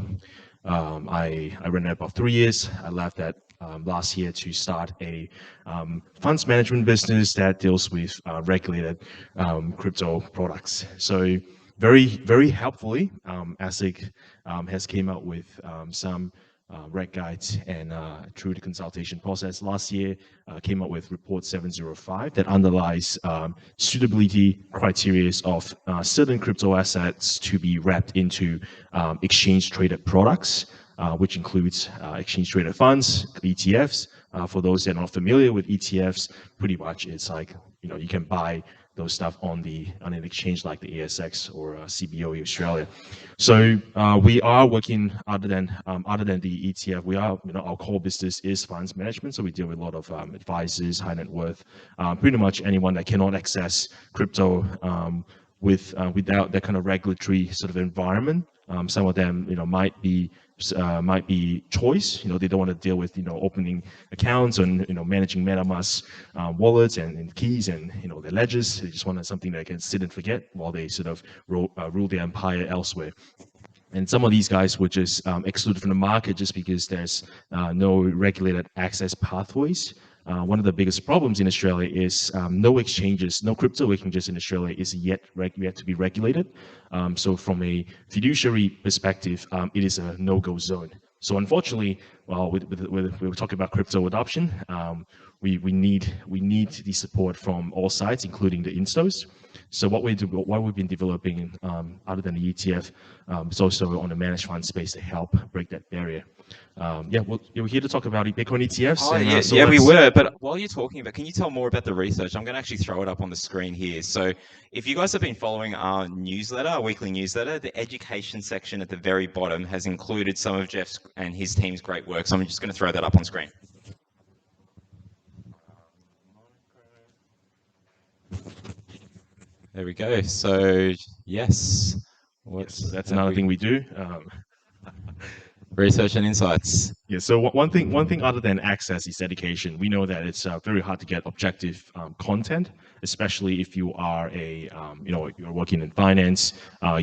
I ran it about 3 years. I left that last year to start a funds management business that deals with regulated crypto products. So very, very helpfully, ASIC has came out with some reg guides, and through the consultation process last year, came up with Report 705 that underlies suitability criteria of certain crypto assets to be wrapped into exchange-traded products. which includes exchange traded funds, ETFs. For those that are not familiar with ETFs, pretty much it's like, you can buy those stuff on an exchange like the ASX or CBOE Australia. So we are working other than the ETF. We are, our core business is funds management. So we deal with a lot of advisors, high net worth, pretty much anyone that cannot access crypto without that kind of regulatory sort of environment. Some of them, might be choice. They don't want to deal with opening accounts and managing MetaMask wallets and keys and their ledgers. They just want something they can sit and forget while they sort of rule their empire elsewhere. And some of these guys were just excluded from the market just because there's no regulated access pathways. One of the biggest problems in Australia is no crypto exchanges in Australia is yet to be regulated. So from a fiduciary perspective, it is a no-go zone. So unfortunately, well, we were talking about crypto adoption. We need the support from all sides, including the instos. So what we've been developing, other than the ETF, is also on the managed fund space to help break that barrier. You're here to talk about Bitcoin ETFs. Oh, and, we were. But while you're talking about, can you tell more about the research? I'm going to actually throw it up on the screen here. So if you guys have been following our newsletter, our weekly newsletter, the education section at the very bottom has included some of Jeff's and his team's great work. So I'm just going to throw that up on screen. There we go. So yes, that's another thing we do. Research and insights. Yeah. So one thing other than access is education. We know that it's very hard to get objective content, especially if you are you're working in finance.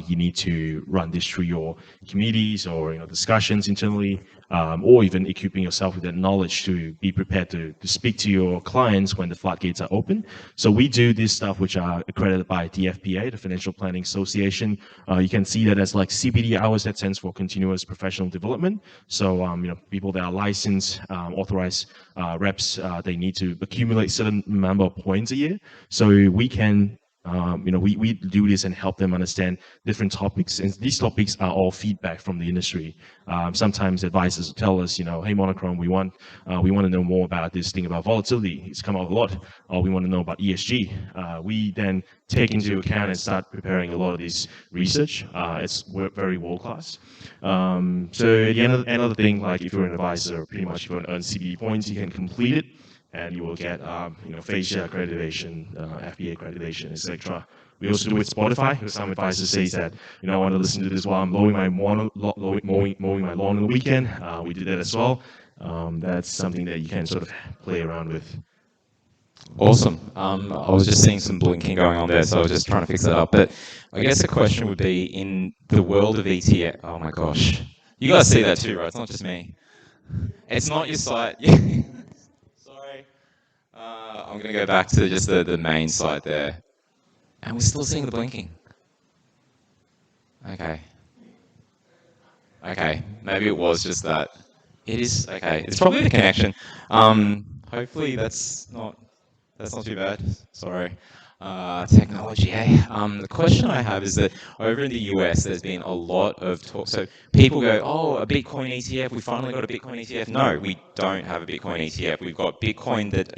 You need to run this through your committees or discussions internally, or even equipping yourself with that knowledge to be prepared to speak to your clients when the floodgates are open. So we do this stuff which are accredited by the FPA, the Financial Planning Association. You can see that as like CPD hours. That stands for Continuous Professional Development. So people that are licensed, authorized reps, they need to accumulate certain number of points a year. So we can we do this and help them understand different topics, and these topics are all feedback from the industry. Sometimes advisors will tell us, hey, Monochrome, we want to know more about this thing about volatility. It's come up a lot. Or we want to know about ESG. We then take into account and start preparing a lot of this research. It's very world class. So at the end of the thing, like if you're an advisor, pretty much if you want to earn CBD points, you can complete it, and you will get FASIA accreditation, FBA accreditation, etc. We also do it with Spotify, because some advisors say that I want to listen to this while I'm mowing my lawn on the weekend. We do that as well. That's something that you can sort of play around with. Awesome. I was just seeing some blinking going on there, so I was just trying to fix that up. But I guess the question would be, in the world of ETF, oh my gosh, you guys see that too, right? It's not just me. It's not your site. Sorry. I'm going to go back to just the main site there. And we're still seeing the blinking. Okay. Okay, maybe it was just that. It is, okay, it's probably the connection. Hopefully that's not too bad. Sorry. Technology, eh? The question I have is that over in the US, there's been a lot of talk. So people go, oh, a Bitcoin ETF, we finally got a Bitcoin ETF. No, we don't have a Bitcoin ETF. We've got Bitcoin that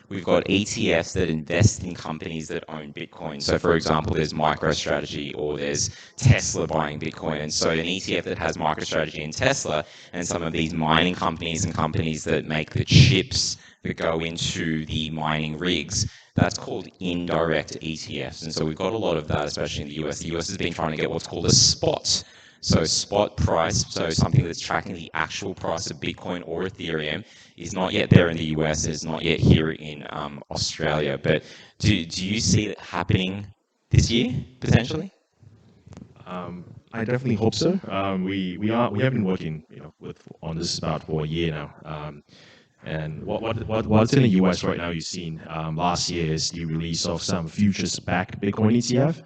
we've got ETFs that invest in companies that own Bitcoin. So for example, there's MicroStrategy or there's Tesla buying Bitcoin. And so an ETF that has MicroStrategy and Tesla and some of these mining companies and companies that make the chips that go into the mining rigs, that's called indirect ETFs. And so we've got a lot of that, especially in the US. The US has been trying to get what's called a spot. So spot price, so something that's tracking the actual price of Bitcoin or Ethereum, is not yet there in the US, is not yet here in Australia. But do you see it happening this year, potentially? I definitely hope so. We have been working on this about for a year now. And what's in the US right now, you've seen last year is the release of some futures-backed Bitcoin ETF.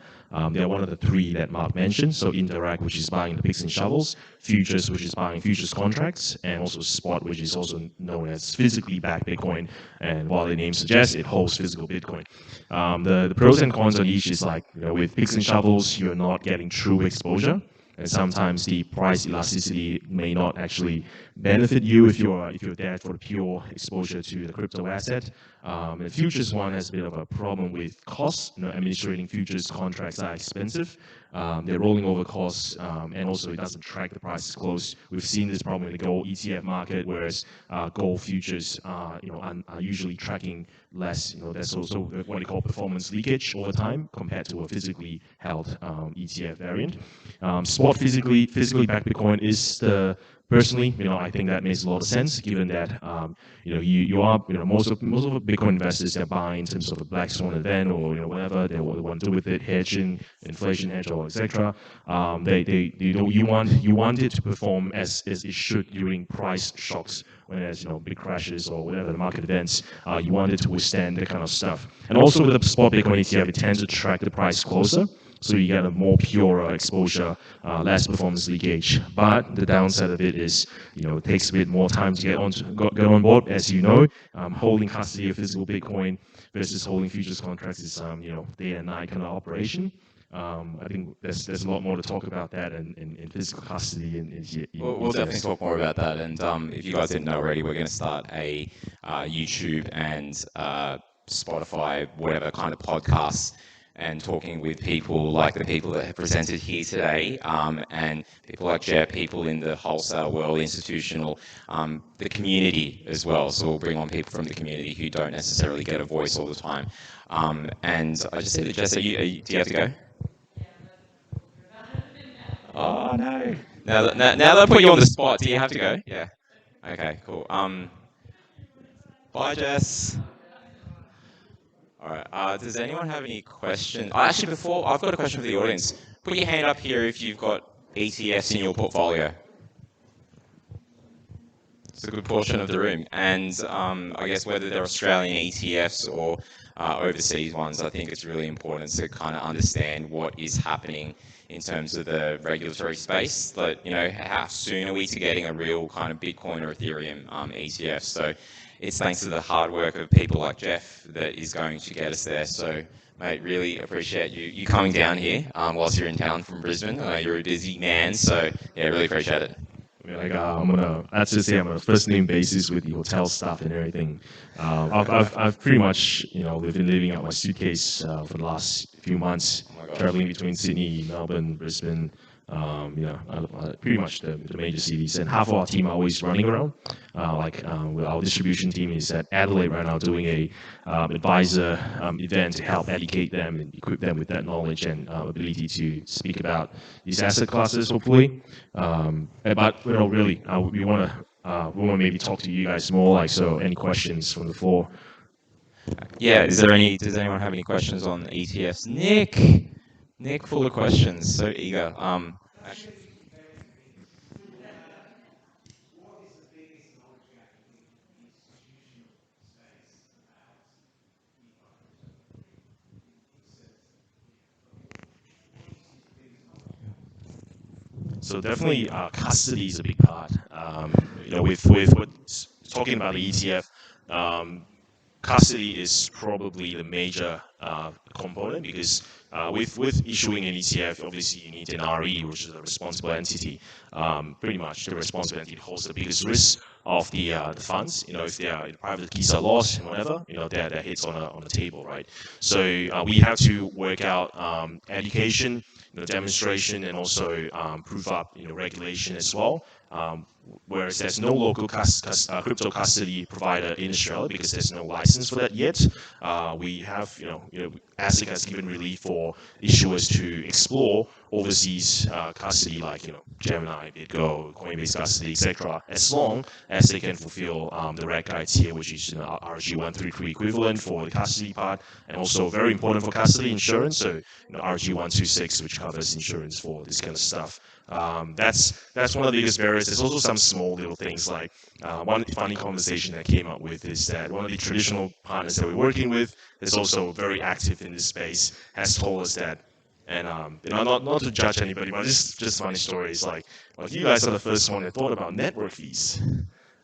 They're one of the three that Mark mentioned. So Interact, which is buying the picks and shovels, Futures, which is buying futures contracts, and also Spot, which is also known as physically backed Bitcoin. And while the name suggests, it holds physical Bitcoin. The pros and cons on each is like, with picks and shovels, you're not getting true exposure. And sometimes the price elasticity may not actually benefit you if you're there for the pure exposure to the crypto asset. The futures one has a bit of a problem with costs. Administrating futures contracts are expensive. They're rolling over costs, and also it doesn't track the prices close. We've seen this problem in the gold ETF market, whereas gold futures are usually tracking less. That's also what they call performance leakage over time compared to a physically held ETF variant. Spot physically backed Bitcoin is the personally, I think that makes a lot of sense given that you are most of Bitcoin investors that buy in terms of a black swan event or whatever they want to do with it, hedging, inflation hedge or etc. You want it to perform as it should during price shocks, when there's big crashes or whatever the market events. You want it to withstand that kind of stuff. And also with the spot Bitcoin ETF, it tends to track the price closer. So you get a more pure exposure, less performance leakage. But the downside of it is, it takes a bit more time to get on board. As you know, holding custody of physical Bitcoin versus holding futures contracts is, day and night kind of operation. I think there's a lot more to talk about that in physical custody. We'll definitely talk more about that. And if you guys didn't know already, we're going to start a YouTube and Spotify, whatever kind of podcasts, and talking with people like the people that have presented here today, and people like Jeff, people in the wholesale world, institutional, the community as well. So we'll bring on people from the community who don't necessarily get a voice all the time. And I just said to Jess, do you have to go? Oh no! Now that I put you on the spot, do you have to go? Yeah. Okay. Cool. Bye, Jess. All right. Does anyone have any questions? Actually, before I've got a question for the audience. Put your hand up here if you've got ETFs in your portfolio. It's a good portion of the room, and I guess whether they're Australian ETFs or overseas ones, I think it's really important to kind of understand what is happening in terms of the regulatory space. Like, how soon are we to getting a real kind of Bitcoin or Ethereum ETF? So it's thanks to the hard work of people like Jeff that is going to get us there. So, mate, really appreciate you coming down here whilst you're in town from Brisbane. I know you're a busy man, so yeah, really appreciate it. I'm on a first name basis with the hotel staff and everything. I've pretty much been living out my suitcase for the last few months, traveling between Sydney, Melbourne, Brisbane. Pretty much the major cities, and half of our team are always running around. Our distribution team is at Adelaide right now doing a advisor event to help educate them and equip them with that knowledge and ability to speak about these asset classes, hopefully. But really, we want to maybe talk to you guys more. So, any questions from the floor? Yeah. Does anyone have any questions on ETFs? Nick, full of questions, so eager. So definitely custody is a big part. With talking about the ETF, custody is probably the major component because with issuing an ETF, obviously you need an RE, which is a responsible entity. Pretty much the responsible entity holds the biggest risk of the funds. If their private keys are lost and whatever, that hits on the table, right? So we have to work out education, demonstration, and also proof up regulation as well. Whereas there's no local crypto custody provider in Australia because there's no license for that yet. We have, ASIC has given relief for issuers to explore overseas custody like, Gemini, BitGo, Coinbase custody, etc., as long as they can fulfill the reg guides here, which is RG133 equivalent for the custody part, and also very important for custody insurance. So, RG126, which covers insurance for this kind of stuff. That's one of the biggest barriers. There's also some small little things like one funny conversation that came up with is that one of the traditional partners that we're working with is also very active in this space, has told us that, and not to judge anybody, but just funny stories like you guys are the first one that thought about network fees.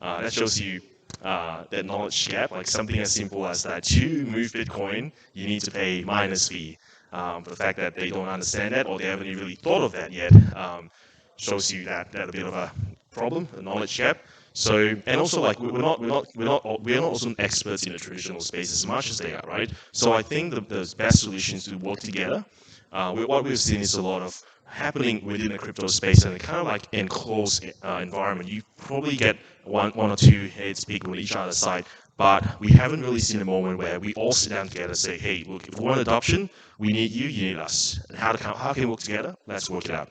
That shows you that knowledge gap, like something as simple as that to move Bitcoin, you need to pay miners fee. The fact that they don't understand that or they haven't really thought of that yet shows you that a bit of a problem, a knowledge gap. So, and also like we're not also experts in the traditional space as much as they are, right? So I think the best solution is to work together. What we've seen is a lot of happening within the crypto space and kind of like enclosed environment. You probably get one or two heads speaking with each other's side, but we haven't really seen a moment where we all sit down together and say, hey, look, if we want adoption, we need you, you need us. And how can we work together? Let's work it out.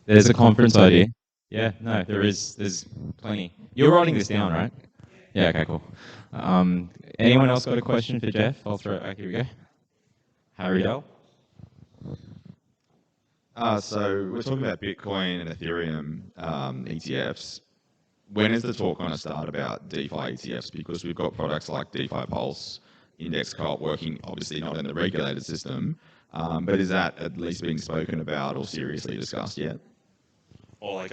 There's a conference idea. Yeah, no, there's plenty. You're writing this down, right? Yeah, okay, cool. Anyone else got a question for Jeff? I'll throw it. Here we go. Harry Dell. So we're talking about Bitcoin and Ethereum ETFs. When is the talk going to start about DeFi ETFs? Because we've got products like DeFi Pulse, Index Cop working, obviously not in the regulated system, but is that at least being spoken about or seriously discussed yet? Or like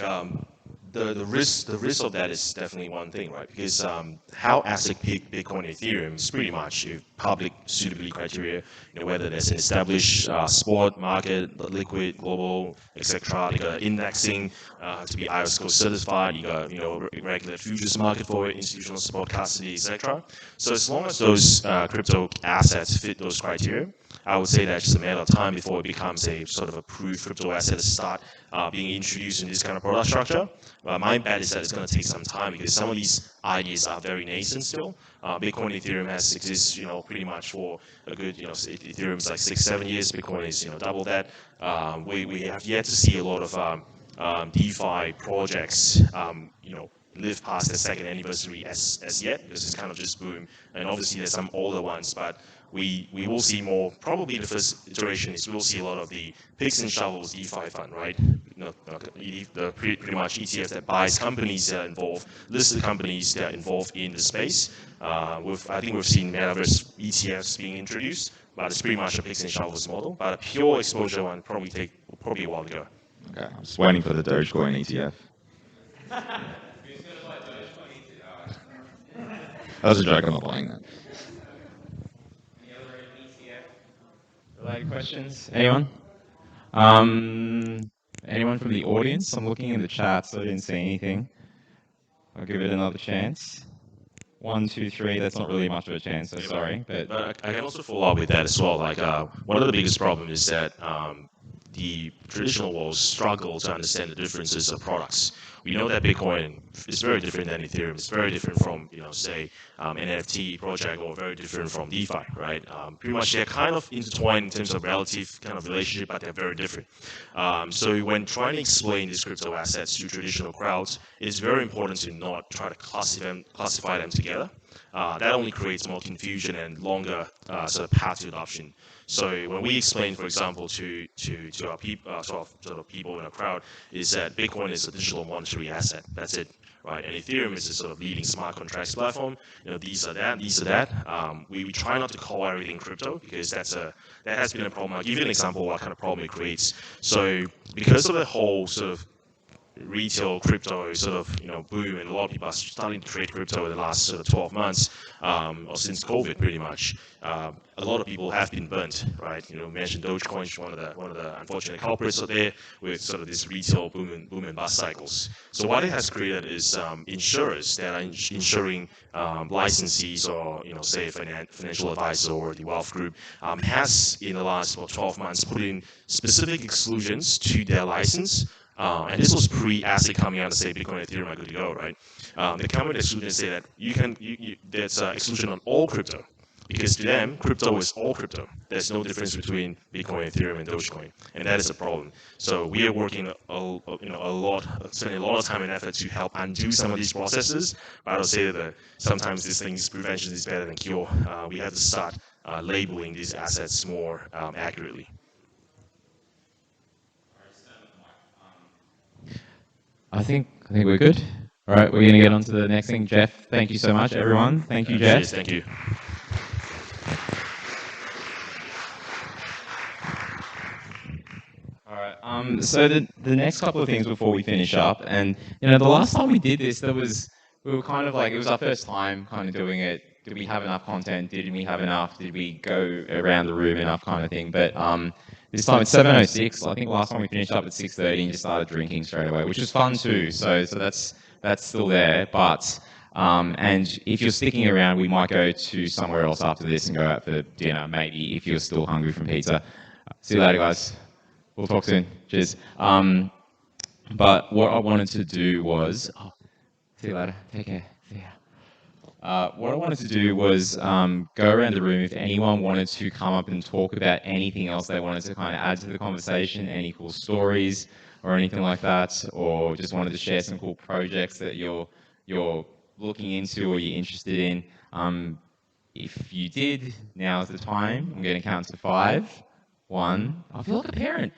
the risk of that is definitely one thing, right? Because how ASIC pick Bitcoin and Ethereum is pretty much public suitability criteria, whether there's an established spot market, liquid, global, etc. You got indexing to be IOSCO certified. You got regular futures market for it, institutional spot custody, etc. So as long as those crypto assets fit those criteria, I would say that's just a matter of time before it becomes a sort of approved crypto asset to start being introduced in this kind of product structure. My bet is that it's going to take some time because some of these ideas are very nascent still. Bitcoin and Ethereum has exists, pretty much for a good, Ethereum's like 6-7 years. Bitcoin is, double that. We have yet to see a lot of DeFi projects, live past their second anniversary as yet because it's kind of just boom. And obviously there's some older ones, but we will see more. Probably the first iteration is we'll see a lot of the picks and shovels DeFi fund, right? The pretty much ETFs that buys companies that are involved, listed companies that are involved in the space. I think we've seen metaverse ETFs being introduced, but it's pretty much a picks and shovels model. But a pure exposure one probably a while to go. Okay, I'm just waiting for the Dogecoin ETF. That was a joke, I'm not buying that. Any other ETF-related questions? Anyone? Anyone from the audience? I'm looking in the chat, so I didn't see anything. I'll give it another chance. 1, 2, 3. That's not really much of a chance, so sorry. But I can also follow up with that as well. Like one of the biggest problems is that the traditional world struggle to understand the differences of products. We know that Bitcoin is very different than Ethereum. It's very different from, say, an NFT project, or very different from DeFi, right? Pretty much they're kind of intertwined in terms of relative kind of relationship, but they're very different. So when trying to explain these crypto assets to traditional crowds, it's very important to not try to classify them together. That only creates more confusion and longer sort of path to adoption. So when we explain, for example, to our people, sort of people in a crowd, is that Bitcoin is a digital monetary asset. That's it, right? And Ethereum is a sort of leading smart contracts platform. These are that. We try not to call everything crypto because that has been a problem. I'll give you an example of what kind of problem it creates. So because of the whole sort of retail crypto sort of boom, and a lot of people are starting to trade crypto in the last sort of 12 months or since COVID, pretty much. A lot of people have been burnt, right? Mentioned Dogecoin, one of the unfortunate culprits out there with sort of this retail boom and bust cycles. So what it has created is insurers that are insuring licensees or say a financial advisor or the wealth group has in the last 12 months put in specific exclusions to their license. And this was pre-ASIC coming out and say Bitcoin and Ethereum are good to go, right? They come with exclusion and say that there's exclusion on all crypto. Because to them, crypto is all crypto. There's no difference between Bitcoin, Ethereum, and Dogecoin, and that is a problem. So we are working spending a lot of time and effort to help undo some of these processes. But I would say that sometimes these things, prevention is better than cure. We have to start labeling these assets more accurately. I think we're good. All right, we're going to get on to the next thing. Jeff, thank you so much, everyone. Thank you, Jeff. Cheers, thank you. All right. So the next couple of things before we finish up, and the last time we did this, we were kind of like, it was our first time kind of doing it did we have enough content? Did we have enough? Did we go around the room enough, kind of thing? But this time it's 7:06. I think last time we finished up at 6:30 and just started drinking straight away, which was fun too. So that's still there. But and if you're sticking around, we might go to somewhere else after this and go out for dinner, maybe if you're still hungry from pizza. See you later, guys. We'll talk soon. Cheers. But what I wanted to do was, see you later. Take care. See ya. What I wanted to do was go around the room. If anyone wanted to come up and talk about anything else they wanted to kind of add to the conversation, any cool stories or anything like that, or just wanted to share some cool projects that you're looking into or you're interested in. If you did, now's the time. I'm going to count to 5. 1. I feel like a parent.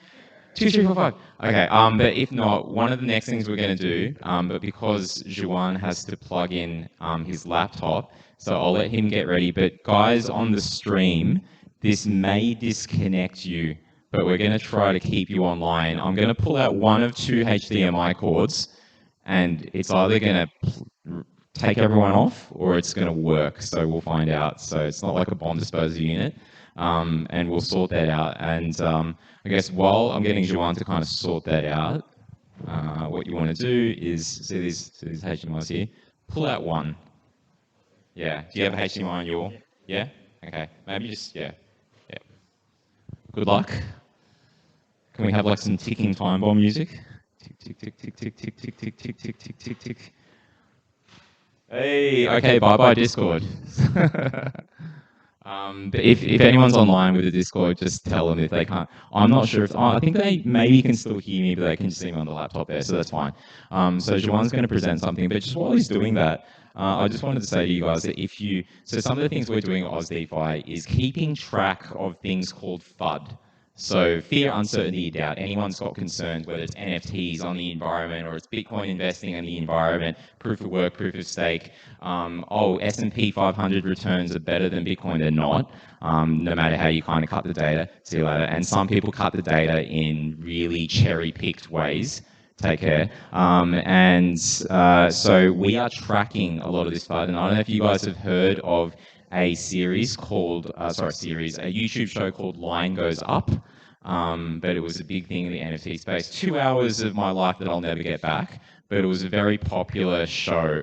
2, 3, 4, 5. Okay, but if not, one of the next things we're going to do, but because Juan has to plug in his laptop, so I'll let him get ready. But guys on the stream, this may disconnect you, but we're going to try to keep you online. I'm going to pull out one of 2 HDMI cords, and it's either going to take everyone off or it's going to work, so we'll find out. So it's not like a bomb disposal unit. And we'll sort that out. And I guess while I'm getting Juan to kind of sort that out, what you want to do is, see these HDMIs here, pull out one. Yeah, do you have a HDMI on your? Yeah? Okay, maybe just, yeah. Good luck. Can we have like some ticking time bomb music? Tick, tick, tick, tick, tick, tick, tick, tick, tick, tick, tick, tick, tick. Hey, okay, bye-bye Discord. But if anyone's online with the Discord, just tell them if they can't. I'm not sure if, I think they maybe can still hear me, but they can just see me on the laptop there, so that's fine. So Juan's going to present something, but just while he's doing that, I just wanted to say to you guys that so some of the things we're doing at AusDeFi is keeping track of things called FUD. So fear, uncertainty, doubt. Anyone's got concerns, whether it's NFTs on the environment or it's Bitcoin investing on the environment, proof of work, proof of stake. S&P 500 returns are better than Bitcoin. They're not, no matter how you kind of cut the data. See you later. And some people cut the data in really cherry-picked ways. Take care. So we are tracking a lot of this FUD. And I don't know if you guys have heard of a series called, a YouTube show called Line Goes Up. But it was a big thing in the NFT space. 2 hours of my life that I'll never get back. But it was a very popular show,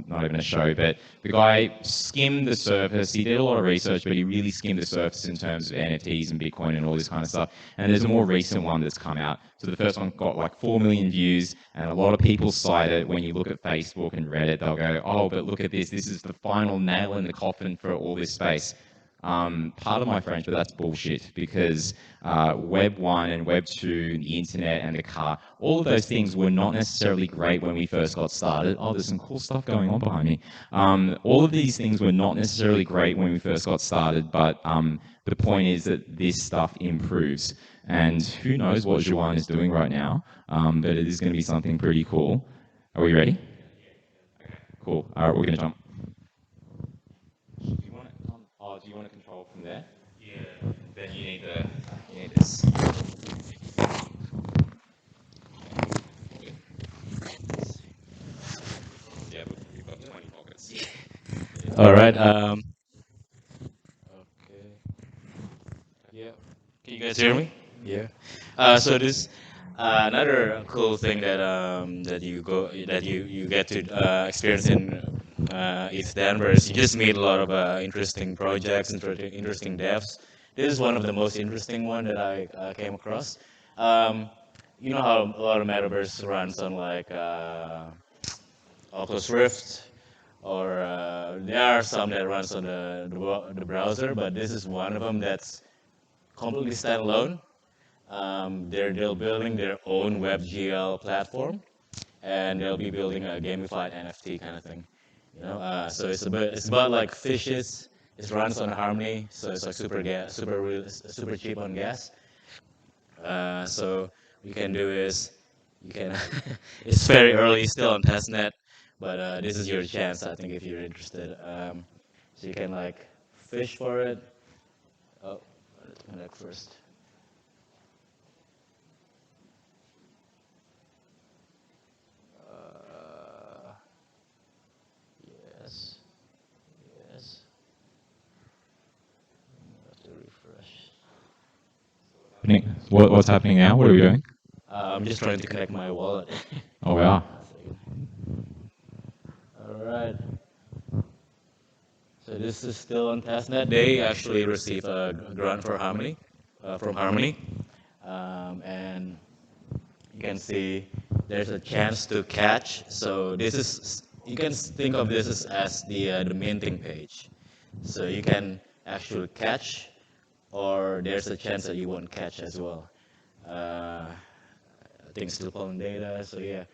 not even a show, but the guy skimmed the surface. He did a lot of research, but he really skimmed the surface in terms of NFTs and Bitcoin and all this kind of stuff. And there's a more recent one that's come out. So the first one got like 4 million views, and a lot of people cite it. When you look at Facebook and Reddit, they'll go, oh, but look at this. This is the final nail in the coffin for all this space. Pardon my French, but that's bullshit, because Web 1 and Web 2, the internet and the car, all of those things were not necessarily great when we first got started. Oh, there's some cool stuff going on behind me. All of these things were not necessarily great when we first got started, but the point is that this stuff improves. And who knows what Juan is doing right now, but it is going to be something pretty cool. Are we ready? Cool. All right, we're going to jump. Do you want to control from there? Yeah. Then you need this. Yeah, but we've got 20 pockets. Yeah. All right. Okay. Yeah. Can you guys hear me? Yeah. So this another cool thing that you get to experience in ETHDenver is you just meet a lot of interesting projects, interesting devs. This is one of the most interesting one that I came across. You know how a lot of metaverse runs on like Oculus Rift, or there are some that runs on the browser, but this is one of them that's completely standalone. They're building their own WebGL platform, and they'll be building a gamified NFT kind of thing. You know, so it's about like fishes. It runs on Harmony, so it's like super cheap on gas. So what you can do is you can. It's very early, still on testnet, but this is your chance, I think, if you're interested. So you can like fish for it. Oh, let's connect first. Yes. What's happening now? What are we doing? I'm just trying to connect my wallet. Oh, wow. All right. So this is still on testnet. They actually received a grant for Harmony, from Harmony, and you can see there's a chance to catch. So this is, you can think of this as the minting page. So you can actually catch, or there's a chance that you won't catch as well. I think still pulling data. So yeah.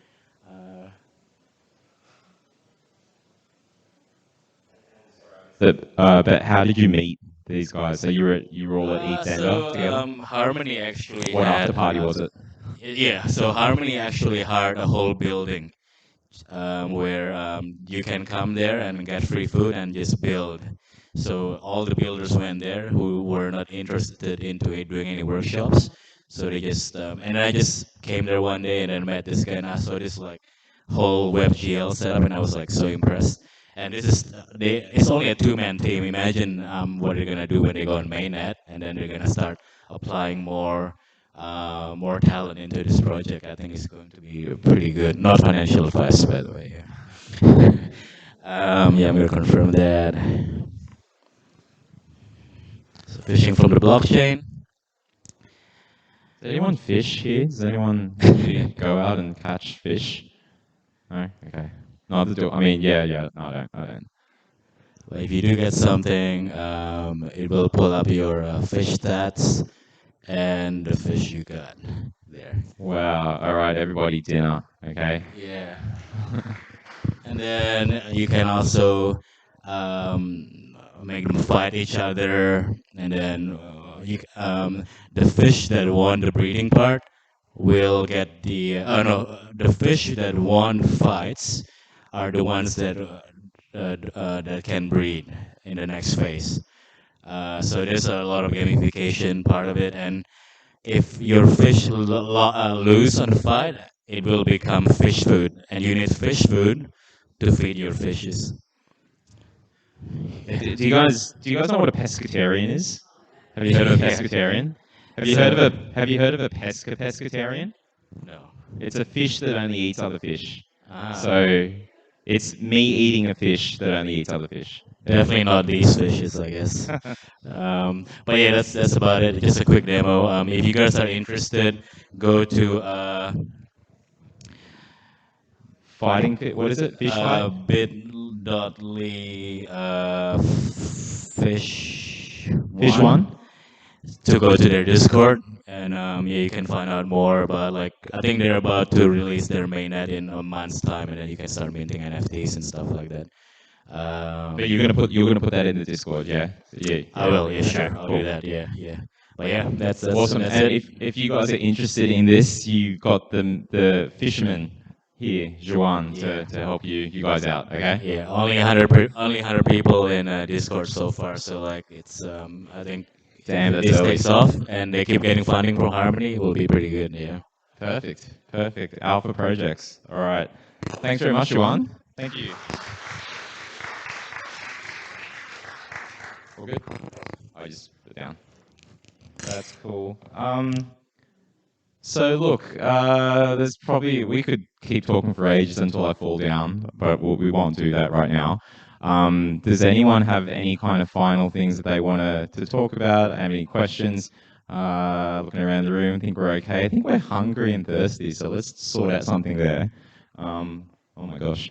But how did you meet these guys? So you were all at ETHDenver together? Harmony actually What had, after party was it? Yeah, so Harmony actually hired a whole building where you can come there and get free food and just build. So all the builders went there who were not interested into doing any workshops. So they just, and I just came there one day and then met this guy and I saw this like whole WebGL setup and I was like so impressed. And this is, it's only a two-man team. Imagine what they're gonna do when they go on mainnet, and then they're gonna start applying more talent into this project. I think it's going to be pretty good. Not financial advice, by the way. Yeah, yeah, I'm gonna confirm that. So fishing from the blockchain. Does anyone fish here? Does anyone actually go out and catch fish? No? Okay. No, I mean, yeah. No, I don't. Well, if you do get something, it will pull up your fish stats and the fish you got there. Wow. All right, everybody, dinner. Okay. Yeah. And then you can also make them fight each other, and then the fish that won the breeding part will get the the fish that won fights are the ones that that can breed in the next phase. So there's a lot of gamification part of it, and if your fish lose on the fight, it will become fish food, and you need fish food to feed your fishes. Do you guys know what a pescatarian is? Have you heard of a pescatarian? Have you heard of a pescatarian? No. It's a fish that only eats other fish. Ah. So it's me eating a fish that only eats other fish. Definitely not these fishes, I guess. But yeah, that's about it. Just a quick demo. If you guys are interested, go to what is it? FishFight? bit.ly Fish.One to go to their Discord, and yeah, you can find out more about, like, I think they're about to release their mainnet in a month's time, and then you can start minting NFTs and stuff like that. But you're gonna put that in the Discord, yeah? Yeah. I will, yeah, sure. Okay, I'll cool. do that, yeah. But yeah, that's awesome. That's and it. if you guys are interested in this, you got the fisherman here, Juan, to help you guys out. Okay. Yeah, only 100 people in Discord so far. So like it's I think Damn, if that's this early. takes off and they keep getting funding from Harmony, it will be pretty good. Yeah. Perfect. Alpha projects. All right. Thanks very much, Juan. Thank you. All good. I just put it down. That's cool. So look, there's probably, we could keep talking for ages until I fall down, but we won't do that right now. Does anyone have any kind of final things that they want to talk about? Have any questions? Looking around the room, think we're okay. I think we're hungry and thirsty, so let's sort out something there. Oh my gosh.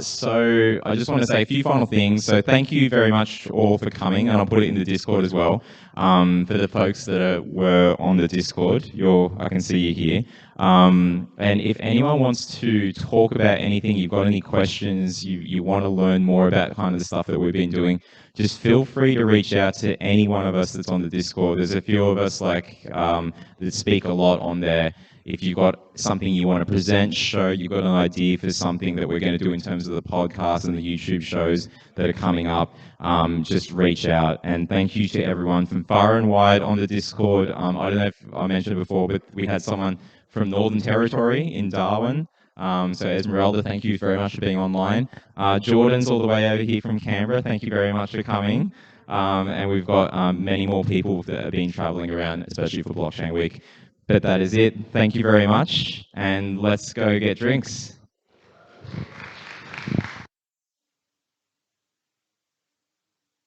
So I just want to say a few final things. So thank you very much all for coming, and I'll put it in the Discord as well. For the folks that were on the Discord, I can see you here. And if anyone wants to talk about anything, you've got any questions, you want to learn more about kind of the stuff that we've been doing, just feel free to reach out to any one of us that's on the Discord. There's a few of us that speak a lot on there. If you've got something you want to present, show, you've got an idea for something that we're going to do in terms of the podcast and the YouTube shows that are coming up, just reach out. And thank you to everyone from far and wide on the Discord. I don't know if I mentioned it before, but we had someone from Northern Territory in Darwin. So Esmeralda, thank you very much for being online. Jordan's all the way over here from Canberra. Thank you very much for coming. and we've got many more people that have been traveling around, especially for Blockchain Week. But that is it. Thank you very much, and let's go get drinks.